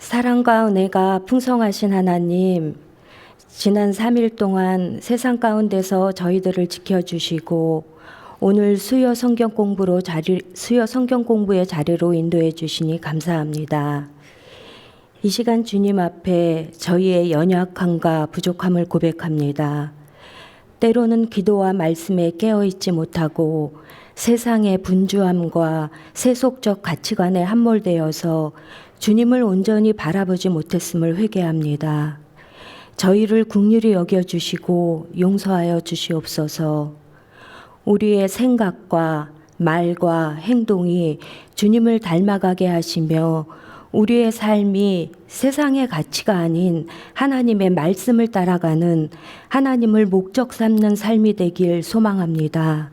사랑과 은혜가 풍성하신 하나님, 지난 3일 동안 세상 가운데서 저희들을 지켜주시고 오늘 수요 성경 공부의 자리로 인도해 주시니 감사합니다. 이 시간 주님 앞에 저희의 연약함과 부족함을 고백합니다. 때로는 기도와 말씀에 깨어있지 못하고 세상의 분주함과 세속적 가치관에 함몰되어서 주님을 온전히 바라보지 못했음을 회개합니다. 저희를 긍휼히 여겨주시고 용서하여 주시옵소서. 우리의 생각과 말과 행동이 주님을 닮아가게 하시며 우리의 삶이 세상의 가치가 아닌 하나님의 말씀을 따라가는 하나님을 목적 삼는 삶이 되길 소망합니다.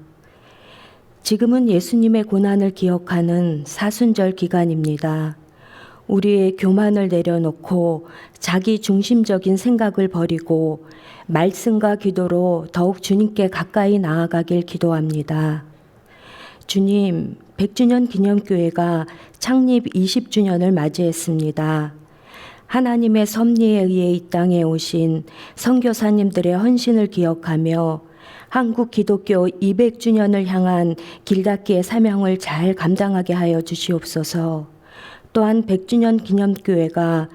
지금은 예수님의 고난을 기억하는 사순절 기간입니다. 우리의 교만을 내려놓고 자기 중심적인 생각을 버리고 말씀과 기도로 더욱 주님께 가까이 나아가길 기도합니다. 주님, 100주년 기념교회가 창립 20주년을 맞이했습니다. 하나님의 섭리에 의해 이 땅에 오신 선교사님들의 헌신을 기억하며 한국 기독교 200주년을 향한 길닫기의 사명을 잘 감당하게 하여 주시옵소서. 또한 100주년 기념교회가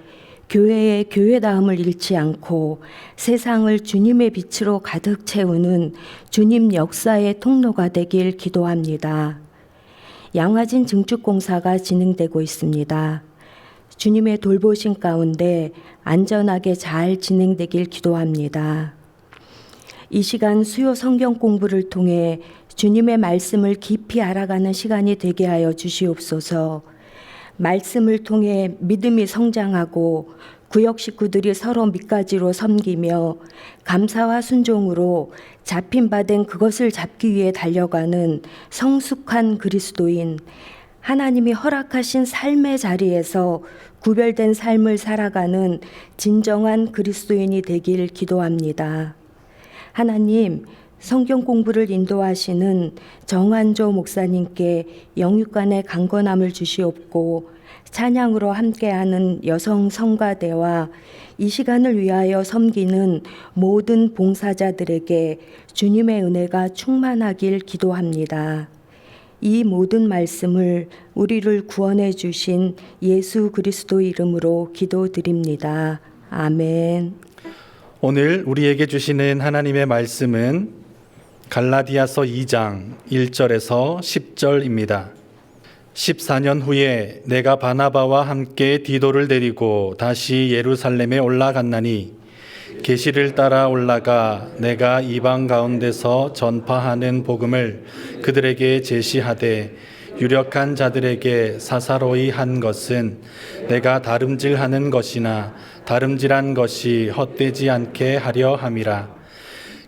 교회의 교회다움을 잃지 않고 세상을 주님의 빛으로 가득 채우는 주님 역사의 통로가 되길 기도합니다. 양화진 증축공사가 진행되고 있습니다. 주님의 돌보심 가운데 안전하게 잘 진행되길 기도합니다. 이 시간 수요 성경 공부를 통해 주님의 말씀을 깊이 알아가는 시간이 되게 하여 주시옵소서. 말씀을 통해 믿음이 성장하고 구역 식구들이 서로 밑가지로 섬기며 감사와 순종으로 잡힌 바 된 그것을 잡기 위해 달려가는 성숙한 그리스도인, 하나님이 허락하신 삶의 자리에서 구별된 삶을 살아가는 진정한 그리스도인이 되길 기도합니다. 하나님, 성경 공부를 인도하시는 정한조 목사님께 영육간의 강건함을 주시옵고 찬양으로 함께하는 여성 성가대와 이 시간을 위하여 섬기는 모든 봉사자들에게 주님의 은혜가 충만하길 기도합니다. 이 모든 말씀을 우리를 구원해 주신 예수 그리스도 이름으로 기도드립니다. 아멘. 오늘 우리에게 주시는 하나님의 말씀은 갈라디아서 2장 1절에서 10절입니다. 14년 후에 내가 바나바와 함께 디도를 데리고 다시 예루살렘에 올라갔나니 계시를 따라 올라가 내가 이방 가운데서 전파하는 복음을 그들에게 제시하되 유력한 자들에게 사사로이 한 것은 내가 다름질하는 것이나 다름질한 것이 헛되지 않게 하려 함이라.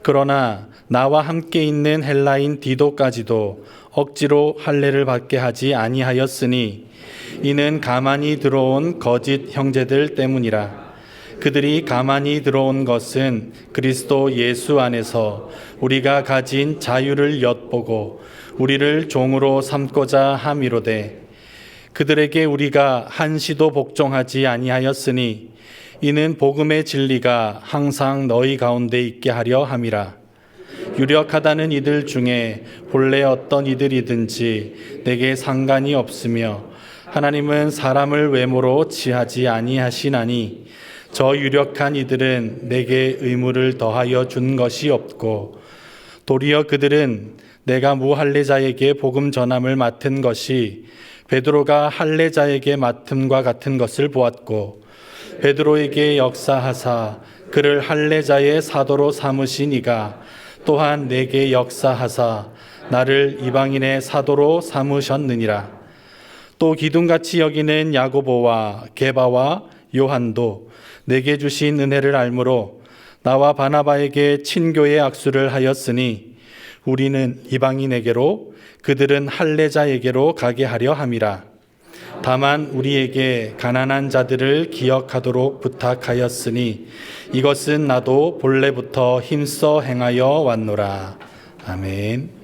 그러나 나와 함께 있는 헬라인 디도까지도 억지로 할례를 받게 하지 아니하였으니 이는 가만히 들어온 거짓 형제들 때문이라. 그들이 가만히 들어온 것은 그리스도 예수 안에서 우리가 가진 자유를 엿보고 우리를 종으로 삼고자 함이로되 그들에게 우리가 한시도 복종하지 아니하였으니 이는 복음의 진리가 항상 너희 가운데 있게 하려 함이라. 유력하다는 이들 중에 본래 어떤 이들이든지 내게 상관이 없으며 하나님은 사람을 외모로 취하지 아니하시나니 저 유력한 이들은 내게 의무를 더하여 준 것이 없고 도리어 그들은 내가 무할례자에게 복음 전함을 맡은 것이 베드로가 할례자에게 맡음과 같은 것을 보았고 베드로에게 역사하사 그를 할례자의 사도로 삼으신 이가 또한 내게 역사하사 나를 이방인의 사도로 삼으셨느니라. 또 기둥같이 여기는 야고보와 게바와 요한도 내게 주신 은혜를 알므로 나와 바나바에게 친교의 악수를 하였으니 우리는 이방인에게로 그들은 할례자에게로 가게 하려 함이라. 다만 우리에게 가난한 자들을 기억하도록 부탁하였으니 이것은 나도 본래부터 힘써 행하여 왔노라. 아멘.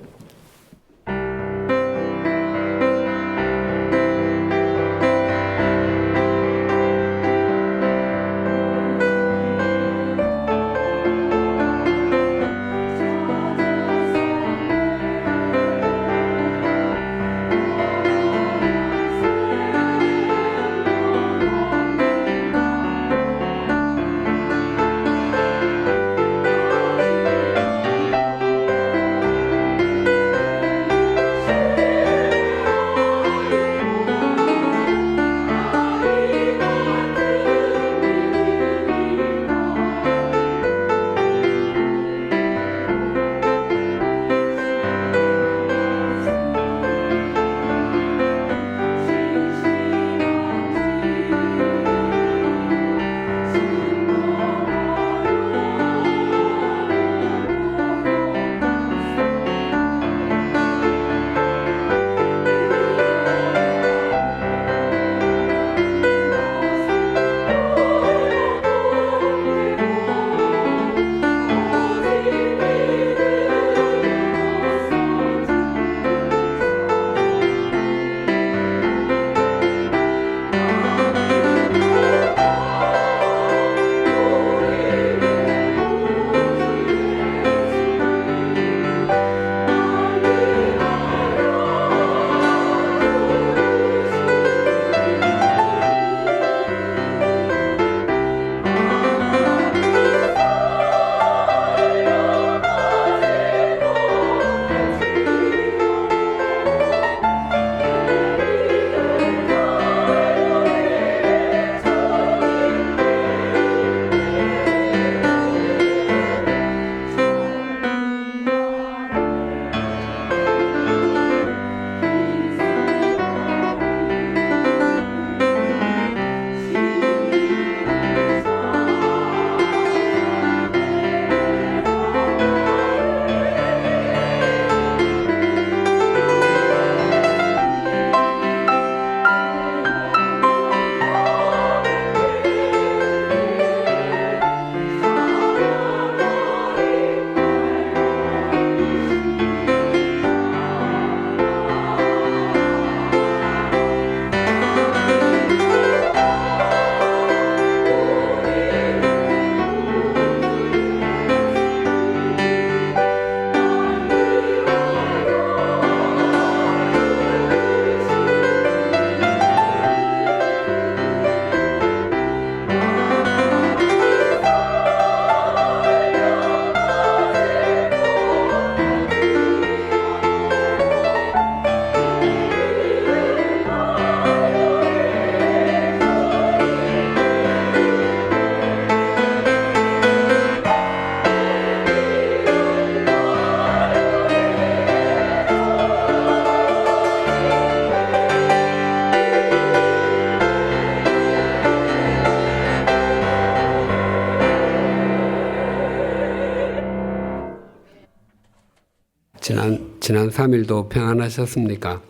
지난 3일도 평안하셨습니까?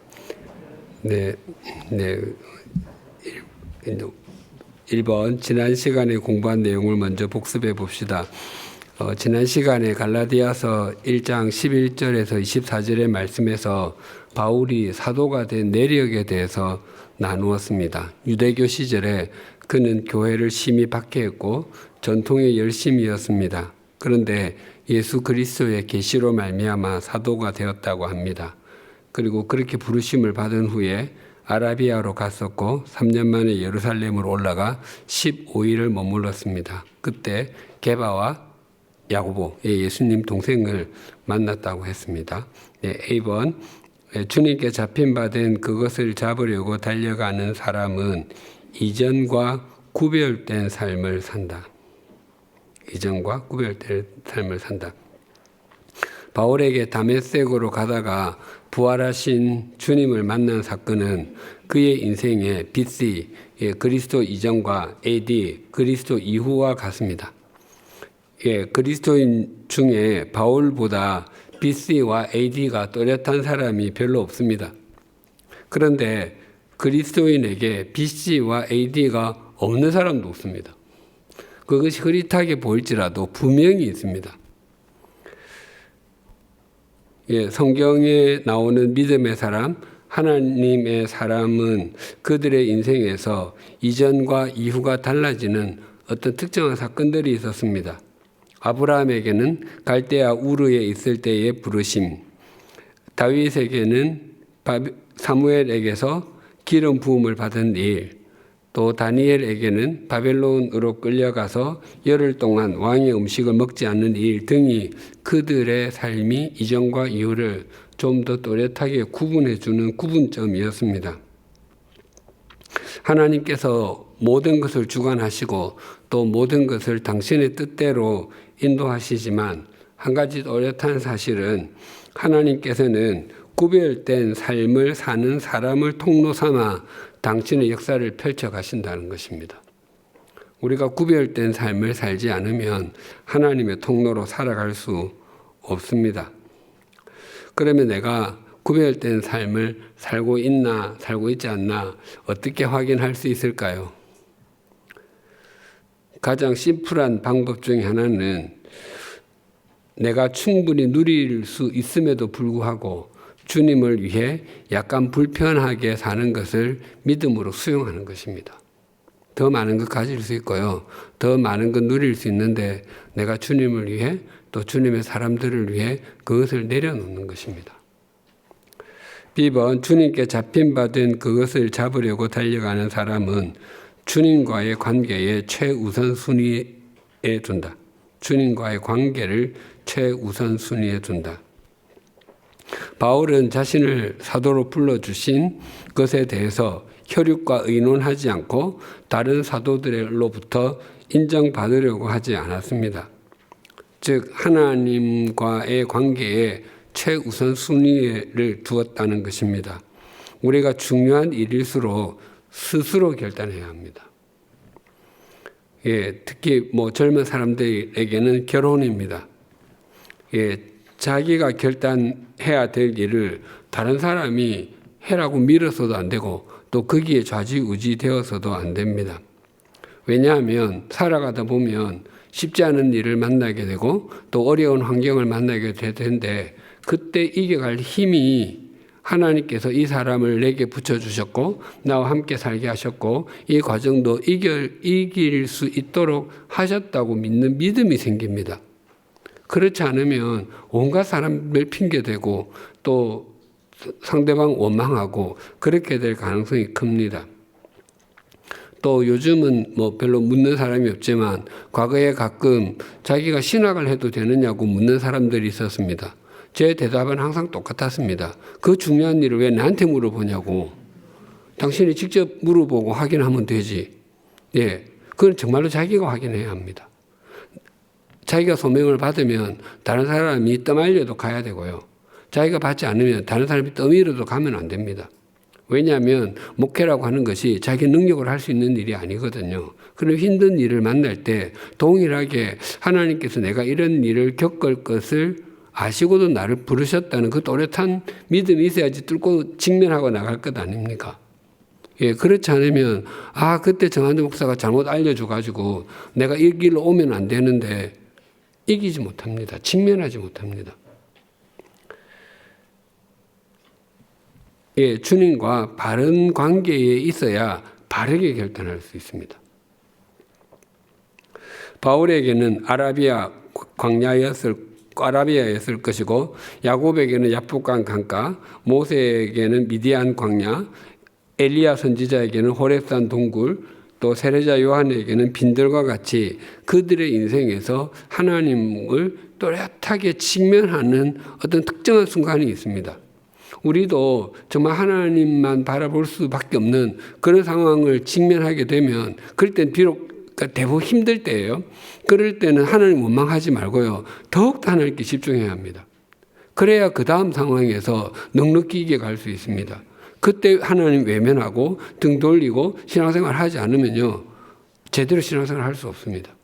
네. 1번 지난 시간에 공부한 내용을 먼저 복습해 봅시다. 지난 시간에 갈라디아서 1장 11절에서 24절의 말씀에서 바울이 사도가 된 내력에 대해서 나누었습니다. 유대교 시절에 그는 교회를 심히 박해했고 전통의 열심이었습니다. 그런데 예수 그리스도의 계시로 말미암아 사도가 되었다고 합니다. 그리고 그렇게 부르심을 받은 후에 아라비아로 갔었고 3년 만에 예루살렘으로 올라가 15일을 머물렀습니다. 그때 게바와 야고보, 예수님 동생을 만났다고 했습니다. A번 주님께 잡힌 바 된 그것을 잡으려고 달려가는 사람은 이전과 구별된 삶을 산다. 이전과 구별된 삶을 산다. 바울에게 다메섹으로 가다가 부활하신 주님을 만난 사건은 그의 인생의 BC, 그리스도 이전과 AD, 그리스도 이후와 같습니다. 그리스도인 중에 바울보다 BC와 AD가 또렷한 사람이 별로 없습니다. 그런데 그리스도인에게 BC와 AD가 없는 사람도 없습니다. 그것이 흐릿하게 보일지라도 분명히 있습니다. 성경에 나오는 믿음의 사람, 하나님의 사람은 그들의 인생에서 이전과 이후가 달라지는 어떤 특정한 사건들이 있었습니다. 아브라함에게는 갈대아 우르에 있을 때의 부르심, 다윗에게는 사무엘에게서 기름 부음을 받은 일, 또 다니엘에게는 바벨론으로 끌려가서 열흘 동안 왕의 음식을 먹지 않는 일 등이 그들의 삶이 이전과 이후를 좀 더 또렷하게 구분해 주는 구분점이었습니다. 하나님께서 모든 것을 주관하시고 또 모든 것을 당신의 뜻대로 인도하시지만 한 가지 또렷한 사실은 하나님께서는 구별된 삶을 사는 사람을 통로 삼아 당신의 역사를 펼쳐 가신다는 것입니다. 우리가 구별된 삶을 살지 않으면 하나님의 통로로 살아갈 수 없습니다. 그러면 내가 구별된 삶을 살고 있나, 살고 있지 않나, 어떻게 확인할 수 있을까요? 가장 심플한 방법 중에 하나는 내가 충분히 누릴 수 있음에도 불구하고 주님을 위해 약간 불편하게 사는 것을 믿음으로 수용하는 것입니다. 더 많은 것 가질 수 있고요. 더 많은 것 누릴 수 있는데 내가 주님을 위해 또 주님의 사람들을 위해 그것을 내려놓는 것입니다. B번 주님께 잡힌 바 된 그것을 잡으려고 달려가는 사람은 주님과의 관계에 최우선 순위에 둔다. 주님과의 관계를 최우선 순위에 둔다. 바울은 자신을 사도로 불러주신 것에 대해서 혈육과 의논하지 않고 다른 사도들로부터 인정받으려고 하지 않았습니다. 즉 하나님과의 관계에 최우선 순위를 두었다는 것입니다. 우리가 중요한 일일수록 스스로 결단해야 합니다. 특히 젊은 사람들에게는 결혼입니다. 자기가 결단해야 될 일을 다른 사람이 해라고 밀어서도 안 되고 또 거기에 좌지우지 되어서도 안 됩니다. 왜냐하면 살아가다 보면 쉽지 않은 일을 만나게 되고 또 어려운 환경을 만나게 될 텐데 그때 이겨갈 힘이 하나님께서 이 사람을 내게 붙여주셨고 나와 함께 살게 하셨고 이 과정도 이길 수 있도록 하셨다고 믿는 믿음이 생깁니다. 그렇지 않으면 온갖 사람을 핑계대고 또 상대방 원망하고 그렇게 될 가능성이 큽니다. 또 요즘은 별로 묻는 사람이 없지만 과거에 가끔 자기가 신학을 해도 되느냐고 묻는 사람들이 있었습니다. 제 대답은 항상 똑같았습니다. 그 중요한 일을 왜 나한테 물어보냐고. 당신이 직접 물어보고 확인하면 되지. 그건 정말로 자기가 확인해야 합니다. 자기가 소명을 받으면 다른 사람이 떠말려도 가야 되고요. 자기가 받지 않으면 다른 사람이 떠밀어도 가면 안 됩니다. 왜냐하면 목회라고 하는 것이 자기 능력으로 할 수 있는 일이 아니거든요. 그런 힘든 일을 만날 때 동일하게 하나님께서 내가 이런 일을 겪을 것을 아시고도 나를 부르셨다는 그 또렷한 믿음이 있어야지 뚫고 직면하고 나갈 것 아닙니까? 예, 그렇지 않으면 그때 정한주 목사가 잘못 알려줘가지고 내가 이 길로 오면 안 되는데 이기지 못합니다. 직면하지 못합니다. 예, 주님과 바른 관계에 있어야 바르게 결단할 수 있습니다. 바울에게는 아라비아였을 것이고, 야곱에게는 야복강 강가, 모세에게는 미디안 광야, 엘리야 선지자에게는 호렙산 동굴, 또 세례자 요한에게는 빈들과 같이 그들의 인생에서 하나님을 또렷하게 직면하는 어떤 특정한 순간이 있습니다. 우리도 정말 하나님만 바라볼 수밖에 없는 그런 상황을 직면하게 되면, 그럴 땐 비록 대부분 힘들 때예요. 그럴 때는 하나님 원망하지 말고요, 더욱더 하나님께 집중해야 합니다. 그래야 그 다음 상황에서 넉넉히 이겨갈 수 있습니다. 그때 하나님 외면하고 등 돌리고 신앙생활 하지 않으면요, 제대로 신앙생활 할 수 없습니다.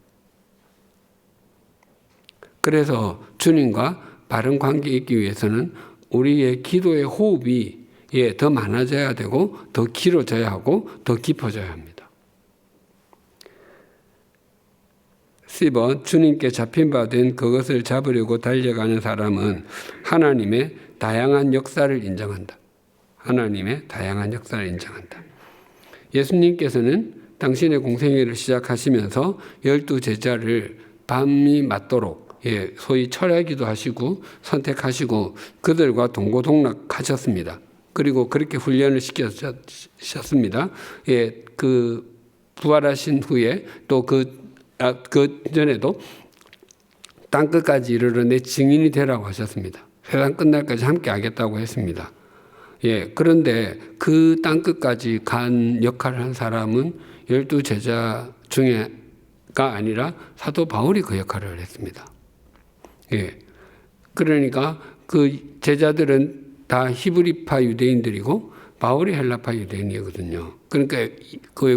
그래서 주님과 바른 관계에 있기 위해서는 우리의 기도의 호흡이 더 많아져야 되고, 더 길어져야 하고, 더 깊어져야 합니다. 10번, 주님께 잡힌 바 된 그것을 잡으려고 달려가는 사람은 하나님의 다양한 역사를 인정한다. 하나님의 다양한 역사를 인정한다. 예수님께서는 당신의 공생애를 시작하시면서 12제자를 밤이 맞도록 소위 철야기도 하시고 선택하시고 그들과 동고동락하셨습니다. 그리고 그렇게 훈련을 시키셨습니다. 그 부활하신 후에 또 그 전에도 땅끝까지 이르러 내 증인이 되라고 하셨습니다. 세상 끝날까지 함께 하겠다고 했습니다. 그런데 그 땅끝까지 간 역할을 한 사람은 12제자 중에가 아니라 사도 바울이 그 역할을 했습니다. 그러니까 그 제자들은 다 히브리파 유대인들이고 바울이 헬라파 유대인이거든요. 그러니까 그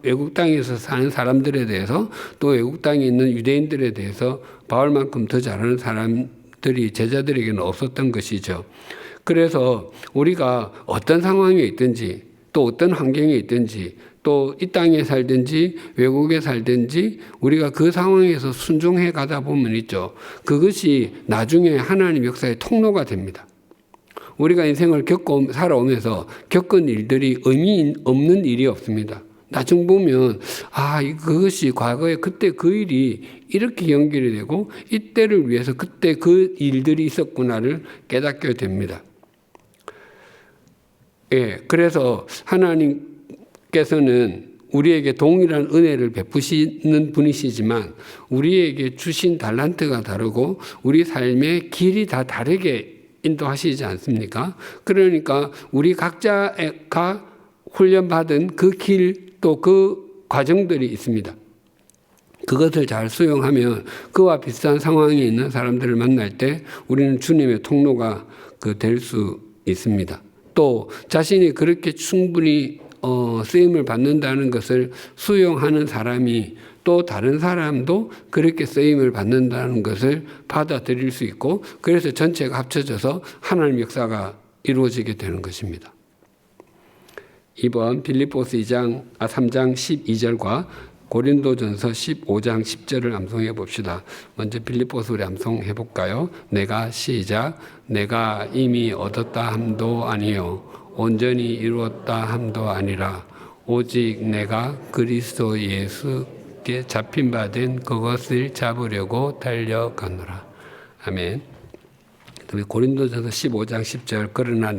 외국 땅에서 사는 사람들에 대해서, 또 외국 땅에 있는 유대인들에 대해서 바울만큼 더 잘하는 사람들이 제자들에게는 없었던 것이죠. 그래서 우리가 어떤 상황에 있든지, 또 어떤 환경에 있든지, 또 이 땅에 살든지 외국에 살든지 우리가 그 상황에서 순종해 가다 보면 있죠, 그것이 나중에 하나님 역사의 통로가 됩니다. 우리가 인생을 살아오면서 겪은 일들이 의미 없는 일이 없습니다. 나중 보면 그것이 과거에 그때 그 일이 이렇게 연결이 되고 이때를 위해서 그때 그 일들이 있었구나를 깨닫게 됩니다. 그래서 하나님께서는 우리에게 동일한 은혜를 베푸시는 분이시지만 우리에게 주신 달란트가 다르고 우리 삶의 길이 다 다르게 인도하시지 않습니까? 그러니까 우리 각자가 훈련받은 그 길, 또 그 과정들이 있습니다. 그것을 잘 수용하면 그와 비슷한 상황에 있는 사람들을 만날 때 우리는 주님의 통로가 될 수 있습니다. 또 자신이 그렇게 충분히 쓰임을 받는다는 것을 수용하는 사람이 또 다른 사람도 그렇게 쓰임을 받는다는 것을 받아들일 수 있고, 그래서 전체가 합쳐져서 하나님 역사가 이루어지게 되는 것입니다. 2번 빌립보스 3장 12절과 고린도전서 15장 10절을 암송해 봅시다. 먼저 빌립보스 우리 암송해 볼까요? 내가 이미 얻었다 함도 아니요 온전히 이루었다 함도 아니라 오직 내가 그리스도 예수께 잡힌 바 된 그것을 잡으려고 달려가노라. 아멘. 고린도전서 15장 10절 그러나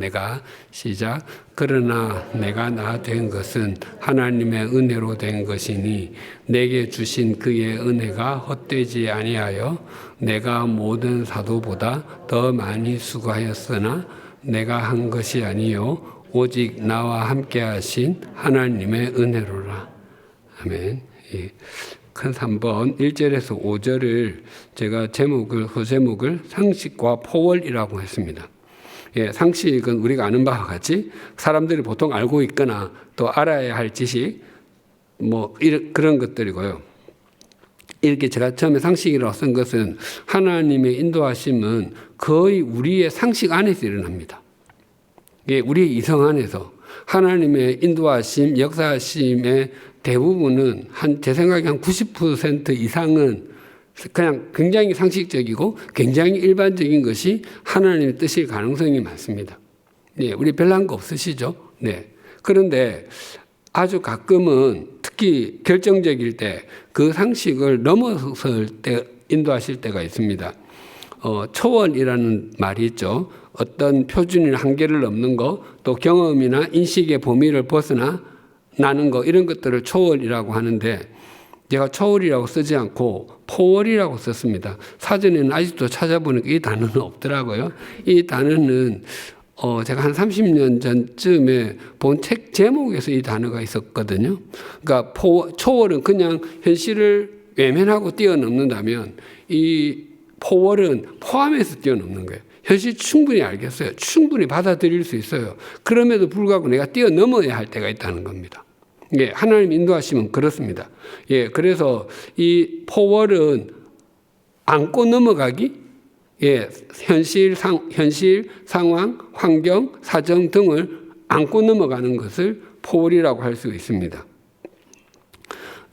내가 나 된 것은 하나님의 은혜로 된 것이니 내게 주신 그의 은혜가 헛되지 아니하여 내가 모든 사도보다 더 많이 수고하였으나 내가 한 것이 아니요 오직 나와 함께 하신 하나님의 은혜로라. 아멘. 큰 3번 1절에서 5절을 제가 소제목을 상식과 포월이라고 했습니다. 상식은 우리가 아는 바와 같이 사람들이 보통 알고 있거나 또 알아야 할 지식 그런 것들이고요. 이렇게 제가 처음에 상식이라고 쓴 것은 하나님의 인도하심은 거의 우리의 상식 안에서 일어납니다. 예, 우리의 이성 안에서 하나님의 인도하심, 역사하심의 대부분은 제 생각에 한 90% 이상은 그냥 굉장히 상식적이고 굉장히 일반적인 것이 하나님의 뜻일 가능성이 많습니다. 예, 우리 별난 거 없으시죠? 네. 그런데 아주 가끔은 특히 결정적일 때 그 상식을 넘어설 때 인도하실 때가 있습니다. 초월이라는 말이 있죠. 어떤 표준이나 한계를 넘는 거, 또 경험이나 인식의 범위를 벗어나 나는 거, 이런 것들을 초월이라고 하는데 제가 초월이라고 쓰지 않고 포월이라고 썼습니다. 사전에는 아직도 찾아보니까 이 단어는 없더라고요. 이 단어는 제가 한 30년 전쯤에 본 책 제목에서 이 단어가 있었거든요. 그러니까 초월은 그냥 현실을 외면하고 뛰어넘는다면 이 포월은 포함해서 뛰어넘는 거예요. 현실 충분히 알겠어요. 충분히 받아들일 수 있어요. 그럼에도 불구하고 내가 뛰어넘어야 할 때가 있다는 겁니다. 예, 하나님 인도하시면 그렇습니다. 예, 그래서 이 포월은 안고 넘어가기, 예, 현실, 상황, 환경, 사정 등을 안고 넘어가는 것을 포월이라고 할 수 있습니다.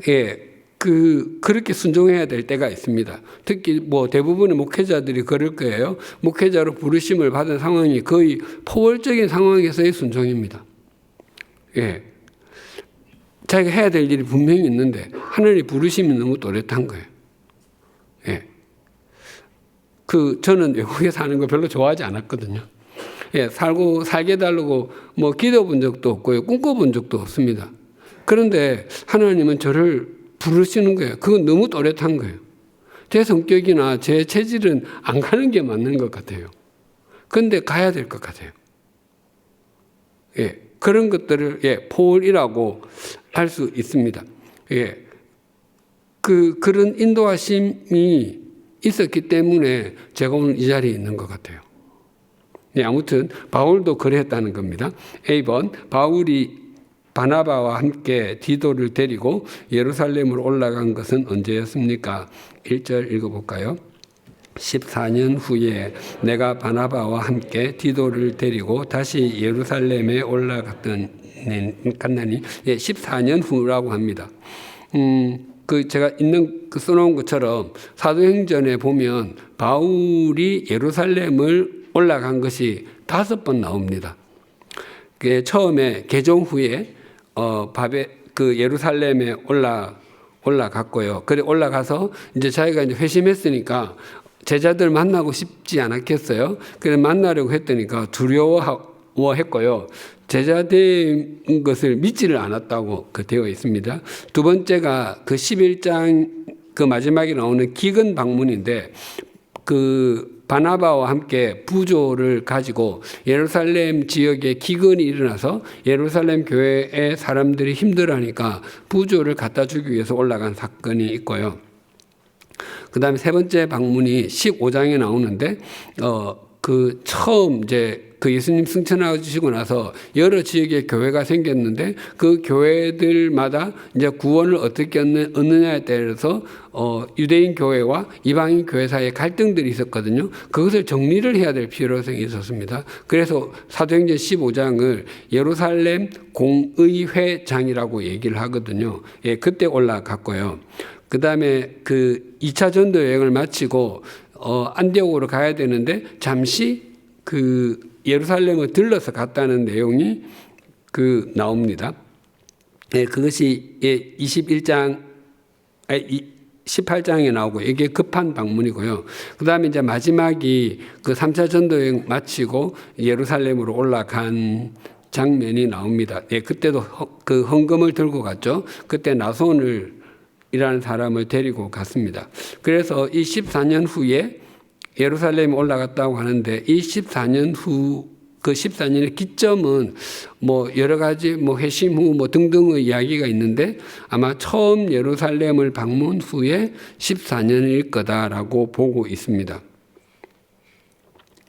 예, 그렇게 순종해야 될 때가 있습니다. 특히 대부분의 목회자들이 그럴 거예요. 목회자로 부르심을 받은 상황이 거의 포월적인 상황에서의 순종입니다. 예. 자기가 해야 될 일이 분명히 있는데 하늘의 부르심이 너무 또렷한 거예요. 예. 저는 외국에 사는 거 별로 좋아하지 않았거든요. 예, 살게 달라고 기도 본 적도 없고요. 꿈꿔본 적도 없습니다. 그런데 하나님은 저를 부르시는 거예요. 그건 너무 또렷한 거예요. 제 성격이나 제 체질은 안 가는 게 맞는 것 같아요. 그런데 가야 될 것 같아요. 예, 그런 것들을 포월이라고 할 수 있습니다. 예, 그런 인도하심이 있었기 때문에 제가 오늘 이 자리에 있는 것 같아요. 네, 아무튼 바울도 그랬다는 겁니다. A번, 바울이 바나바와 함께 디도를 데리고 예루살렘으로 올라간 것은 언제였습니까? 1절 읽어볼까요? 14년 후에 내가 바나바와 함께 디도를 데리고 다시 예루살렘에 올라갔더니 14년 후라고 합니다. 제가 있는 써놓은 것처럼 사도행전에 보면 바울이 예루살렘을 올라간 것이 5번 나옵니다. 처음에 개종 후에 예루살렘에 올라갔고요. 그래 올라가서 이제 자기가 이제 회심했으니까 제자들 만나고 싶지 않았겠어요. 그래 만나려고 했더니까 두려워했고요. 제자된 것을 믿지를 않았다고 되어 있습니다. 두 번째가 11장 마지막에 나오는 기근 방문인데 바나바와 함께 부조를 가지고 예루살렘 지역에 기근이 일어나서 예루살렘 교회의 사람들이 힘들어하니까 부조를 갖다 주기 위해서 올라간 사건이 있고요. 그 다음에 세 번째 방문이 15장에 나오는데 처음 이제 예수님 승천하시고 나서 여러 지역에 교회가 생겼는데 그 교회들마다 이제 구원을 어떻게 얻느냐에 따라서 유대인 교회와 이방인 교회 사이에 갈등들이 있었거든요. 그것을 정리를 해야 될 필요성이 있었습니다. 그래서 사도행전 15장을 예루살렘 공의회장이라고 얘기를 하거든요. 예, 그때 올라갔고요. 그 다음에 2차 전도 여행을 마치고 안디옥으로 가야 되는데 잠시 예루살렘을 들러서 갔다는 내용이 나옵니다. 예, 그것이 18장에 나오고 이게 급한 방문이고요. 그 다음에 이제 마지막이 3차 전도여행 마치고 예루살렘으로 올라간 장면이 나옵니다. 예, 그때도 헌금을 들고 갔죠. 그때 나손이라는 사람을 데리고 갔습니다. 그래서 이 14년 후에 예루살렘에 올라갔다고 하는데 이 14년 후 14년의 기점은 여러 가지 회심 후 등등의 이야기가 있는데 아마 처음 예루살렘을 방문 후에 14년일 거다라고 보고 있습니다.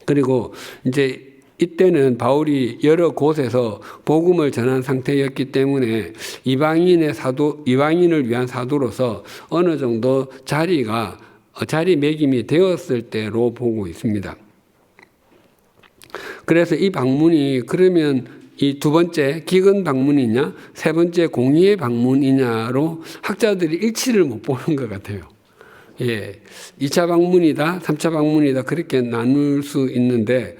그리고 이제 이때는 바울이 여러 곳에서 복음을 전한 상태였기 때문에 이방인을 위한 사도로서 어느 정도 자리매김이 되었을 때로 보고 있습니다. 그래서 이 방문이 그러면 이 두 번째 기근 방문이냐, 세 번째 공의의 방문이냐로 학자들이 일치를 못 보는 것 같아요. 2차 방문이다, 3차 방문이다 그렇게 나눌 수 있는데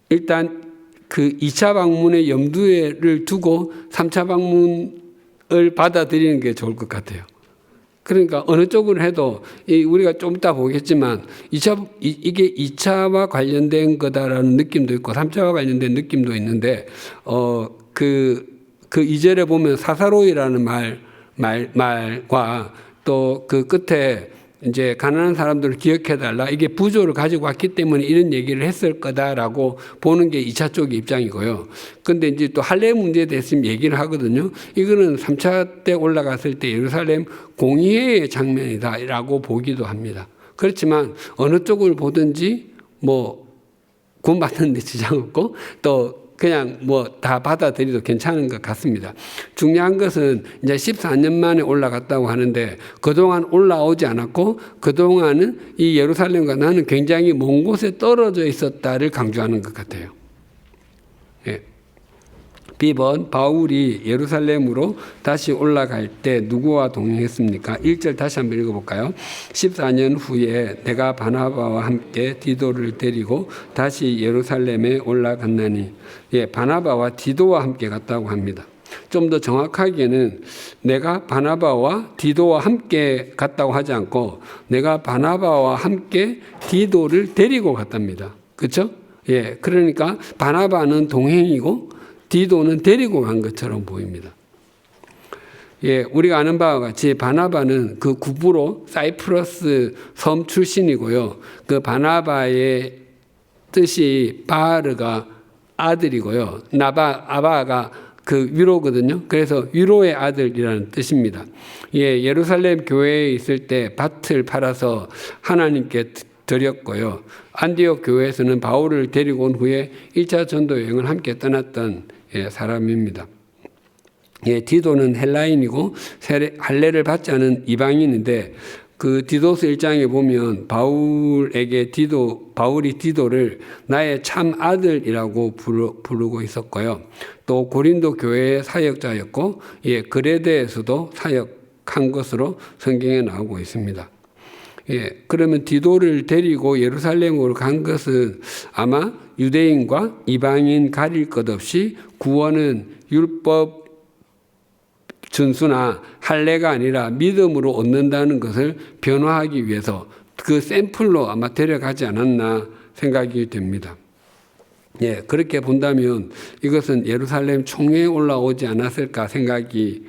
일단 그 2차 방문의 염두를 두고 3차 방문을 받아들이는 게 좋을 것 같아요. 그러니까 어느 쪽으로 해도 우리가 좀 이따 보겠지만 이게 2차와 관련된 거다라는 느낌도 있고 3차와 관련된 느낌도 있는데 그 2절에 보면 사사로이라는 말과 또 그 끝에 이제 가난한 사람들을 기억해달라. 이게 부조를 가지고 왔기 때문에 이런 얘기를 했을 거다라고 보는 게 2차 쪽의 입장이고요. 근데 이제 또 할례 문제에 대해서 얘기를 하거든요. 이거는 3차 때 올라갔을 때 예루살렘 공의회의 장면이다라고 보기도 합니다. 그렇지만 어느 쪽을 보든지 구원받는 데 지장 없고 또 그냥 다 받아들여도 괜찮은 것 같습니다. 중요한 것은 이제 14년 만에 올라갔다고 하는데 그동안 올라오지 않았고 그동안은 이 예루살렘과 나는 굉장히 먼 곳에 떨어져 있었다를 강조하는 것 같아요. B번 바울이 예루살렘으로 다시 올라갈 때 누구와 동행했습니까? 1절 다시 한번 읽어볼까요? 14년 후에 내가 바나바와 함께 디도를 데리고 다시 예루살렘에 올라갔나니 바나바와 디도와 함께 갔다고 합니다. 좀 더 정확하게는 내가 바나바와 디도와 함께 갔다고 하지 않고 내가 바나바와 함께 디도를 데리고 갔답니다. 그렇죠? 그러니까 바나바는 동행이고 디도는 데리고 간 것처럼 보입니다. 우리가 아는 바와 같이 바나바는 그 구브로 사이프러스 섬 출신이고요. 그 바나바의 뜻이 바르가 아들이고요. 아바가 그 위로거든요. 그래서 위로의 아들이라는 뜻입니다. 예루살렘 교회에 있을 때 밭을 팔아서 하나님께 드렸고요. 안디옥 교회에서는 바울을 데리고 온 후에 1차 전도 여행을 함께 떠났던 사람입니다. 디도는 헬라인이고 할례를 받지 않은 이방인인데 그 디도서 1장에 보면 바울이 디도를 나의 참 아들이라고 부르고 있었고요. 또 고린도 교회의 사역자였고 그레데에서도 사역한 것으로 성경에 나오고 있습니다. 그러면 디도를 데리고 예루살렘으로 간 것은 아마 유대인과 이방인 가릴 것 없이 구원은 율법 준수나 할례가 아니라 믿음으로 얻는다는 것을 변화하기 위해서 그 샘플로 아마 데려가지 않았나 생각이 됩니다. 그렇게 본다면 이것은 예루살렘 총회에 올라오지 않았을까 생각이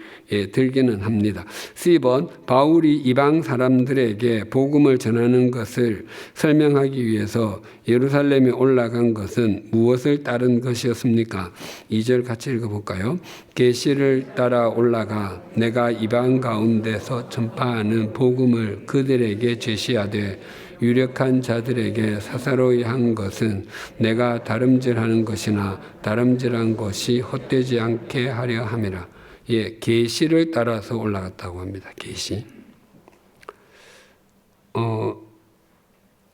들기는 합니다. C번 바울이 이방 사람들에게 복음을 전하는 것을 설명하기 위해서 예루살렘에 올라간 것은 무엇을 따른 것이었습니까? 2절 같이 읽어볼까요? 계시를 따라 올라가 내가 이방 가운데서 전파하는 복음을 그들에게 제시하되 유력한 자들에게 사사로이 한 것은 내가 다름질하는 것이나 다름질한 것이 헛되지 않게 하려 함이라. 계시를 따라서 올라갔다고 합니다.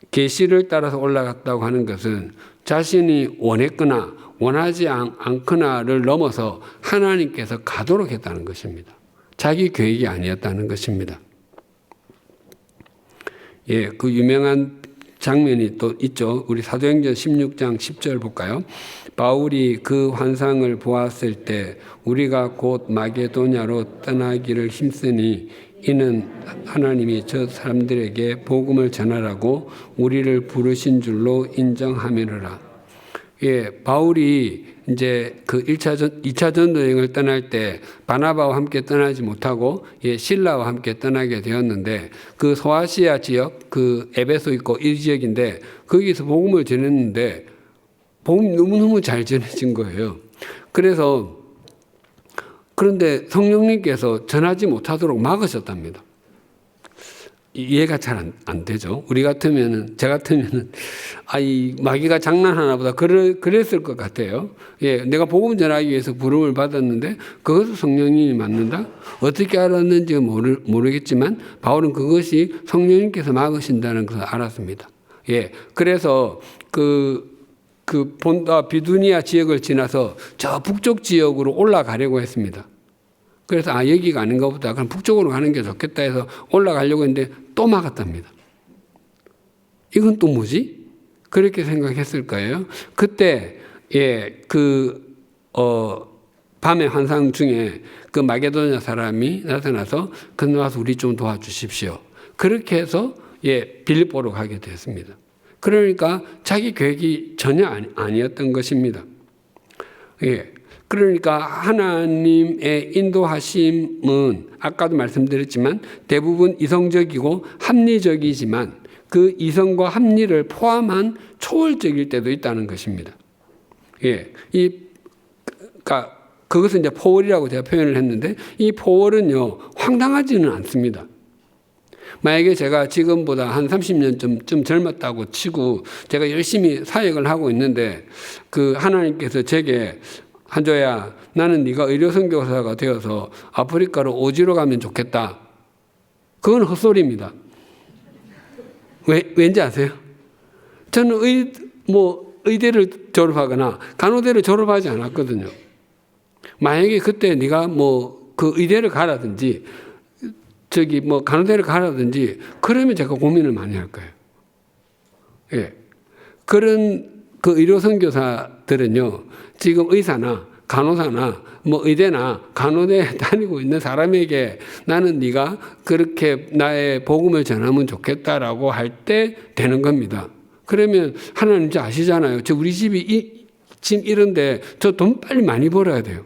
계시를 따라서 올라갔다고 하는 것은 자신이 원했거나 원하지 않거나를 넘어서 하나님께서 가도록 했다는 것입니다. 자기 계획이 아니었다는 것입니다. 그 유명한 장면이 또 있죠. 우리 사도행전 16장 10절 볼까요? 바울이 그 환상을 보았을 때 우리가 곧 마게도냐로 떠나기를 힘쓰니 이는 하나님이 저 사람들에게 복음을 전하라고 우리를 부르신 줄로 인정하미르라. 바울이 이제 그 2차 전도 여행을 떠날 때 바나바와 함께 떠나지 못하고 실라와 함께 떠나게 되었는데 그 소아시아 지역, 그 에베소 있고 이 지역인데 거기서 복음을 전했는데 복음이 너무너무 잘 전해진 거예요. 그런데 성령님께서 전하지 못하도록 막으셨답니다. 이해가 잘 안 되죠. 우리 같으면은, 제 같으면은, 이 마귀가 장난하나 보다. 그랬을 것 같아요. 예, 내가 복음 전하기 위해서 부름을 받았는데, 그것을 성령님이 맡는다? 어떻게 알았는지 모르겠지만, 바울은 그것이 성령님께서 막으신다는 것을 알았습니다. 예, 그래서 본다 비두니아 지역을 지나서 저 북쪽 지역으로 올라가려고 했습니다. 그래서 여기가 아닌가 보다. 그럼 북쪽으로 가는 게 좋겠다 해서 올라가려고 했는데 또 막았답니다. 이건 또 뭐지? 그렇게 생각했을 거예요. 그때 밤의 환상 중에 그 마게도냐 사람이 나타나서 건너와서 우리 좀 도와주십시오. 그렇게 해서 빌립보로 가게 됐습니다. 그러니까 자기 계획이 전혀 아니었던 것입니다. 그러니까 하나님의 인도하심은 아까도 말씀드렸지만 대부분 이성적이고 합리적이지만 그 이성과 합리를 포함한 초월적일 때도 있다는 것입니다. 그러니까 그것은 이제 포월이라고 제가 표현을 했는데 이 포월은요 황당하지는 않습니다. 만약에 제가 지금보다 한 30년 좀 젊었다고 치고 제가 열심히 사역을 하고 있는데 그 하나님께서 제게 한조야 나는 네가 의료선교사가 되어서 아프리카로 오지로 가면 좋겠다. 그건 헛소리입니다. 왠지 아세요? 저는 의대를 졸업하거나 간호대를 졸업하지 않았거든요. 만약에 그때 네가 그 의대를 가라든지 간호대를 가라든지 그러면 제가 고민을 많이 할 거예요. 그런 그 의료선교사들은요, 지금 의사나 간호사나 의대나 간호대에 다니고 있는 사람에게 나는 네가 그렇게 나의 복음을 전하면 좋겠다라고 할 때 되는 겁니다. 그러면 하나님 이제 아시잖아요. 우리 집이 지금 이런데 저 돈 빨리 많이 벌어야 돼요.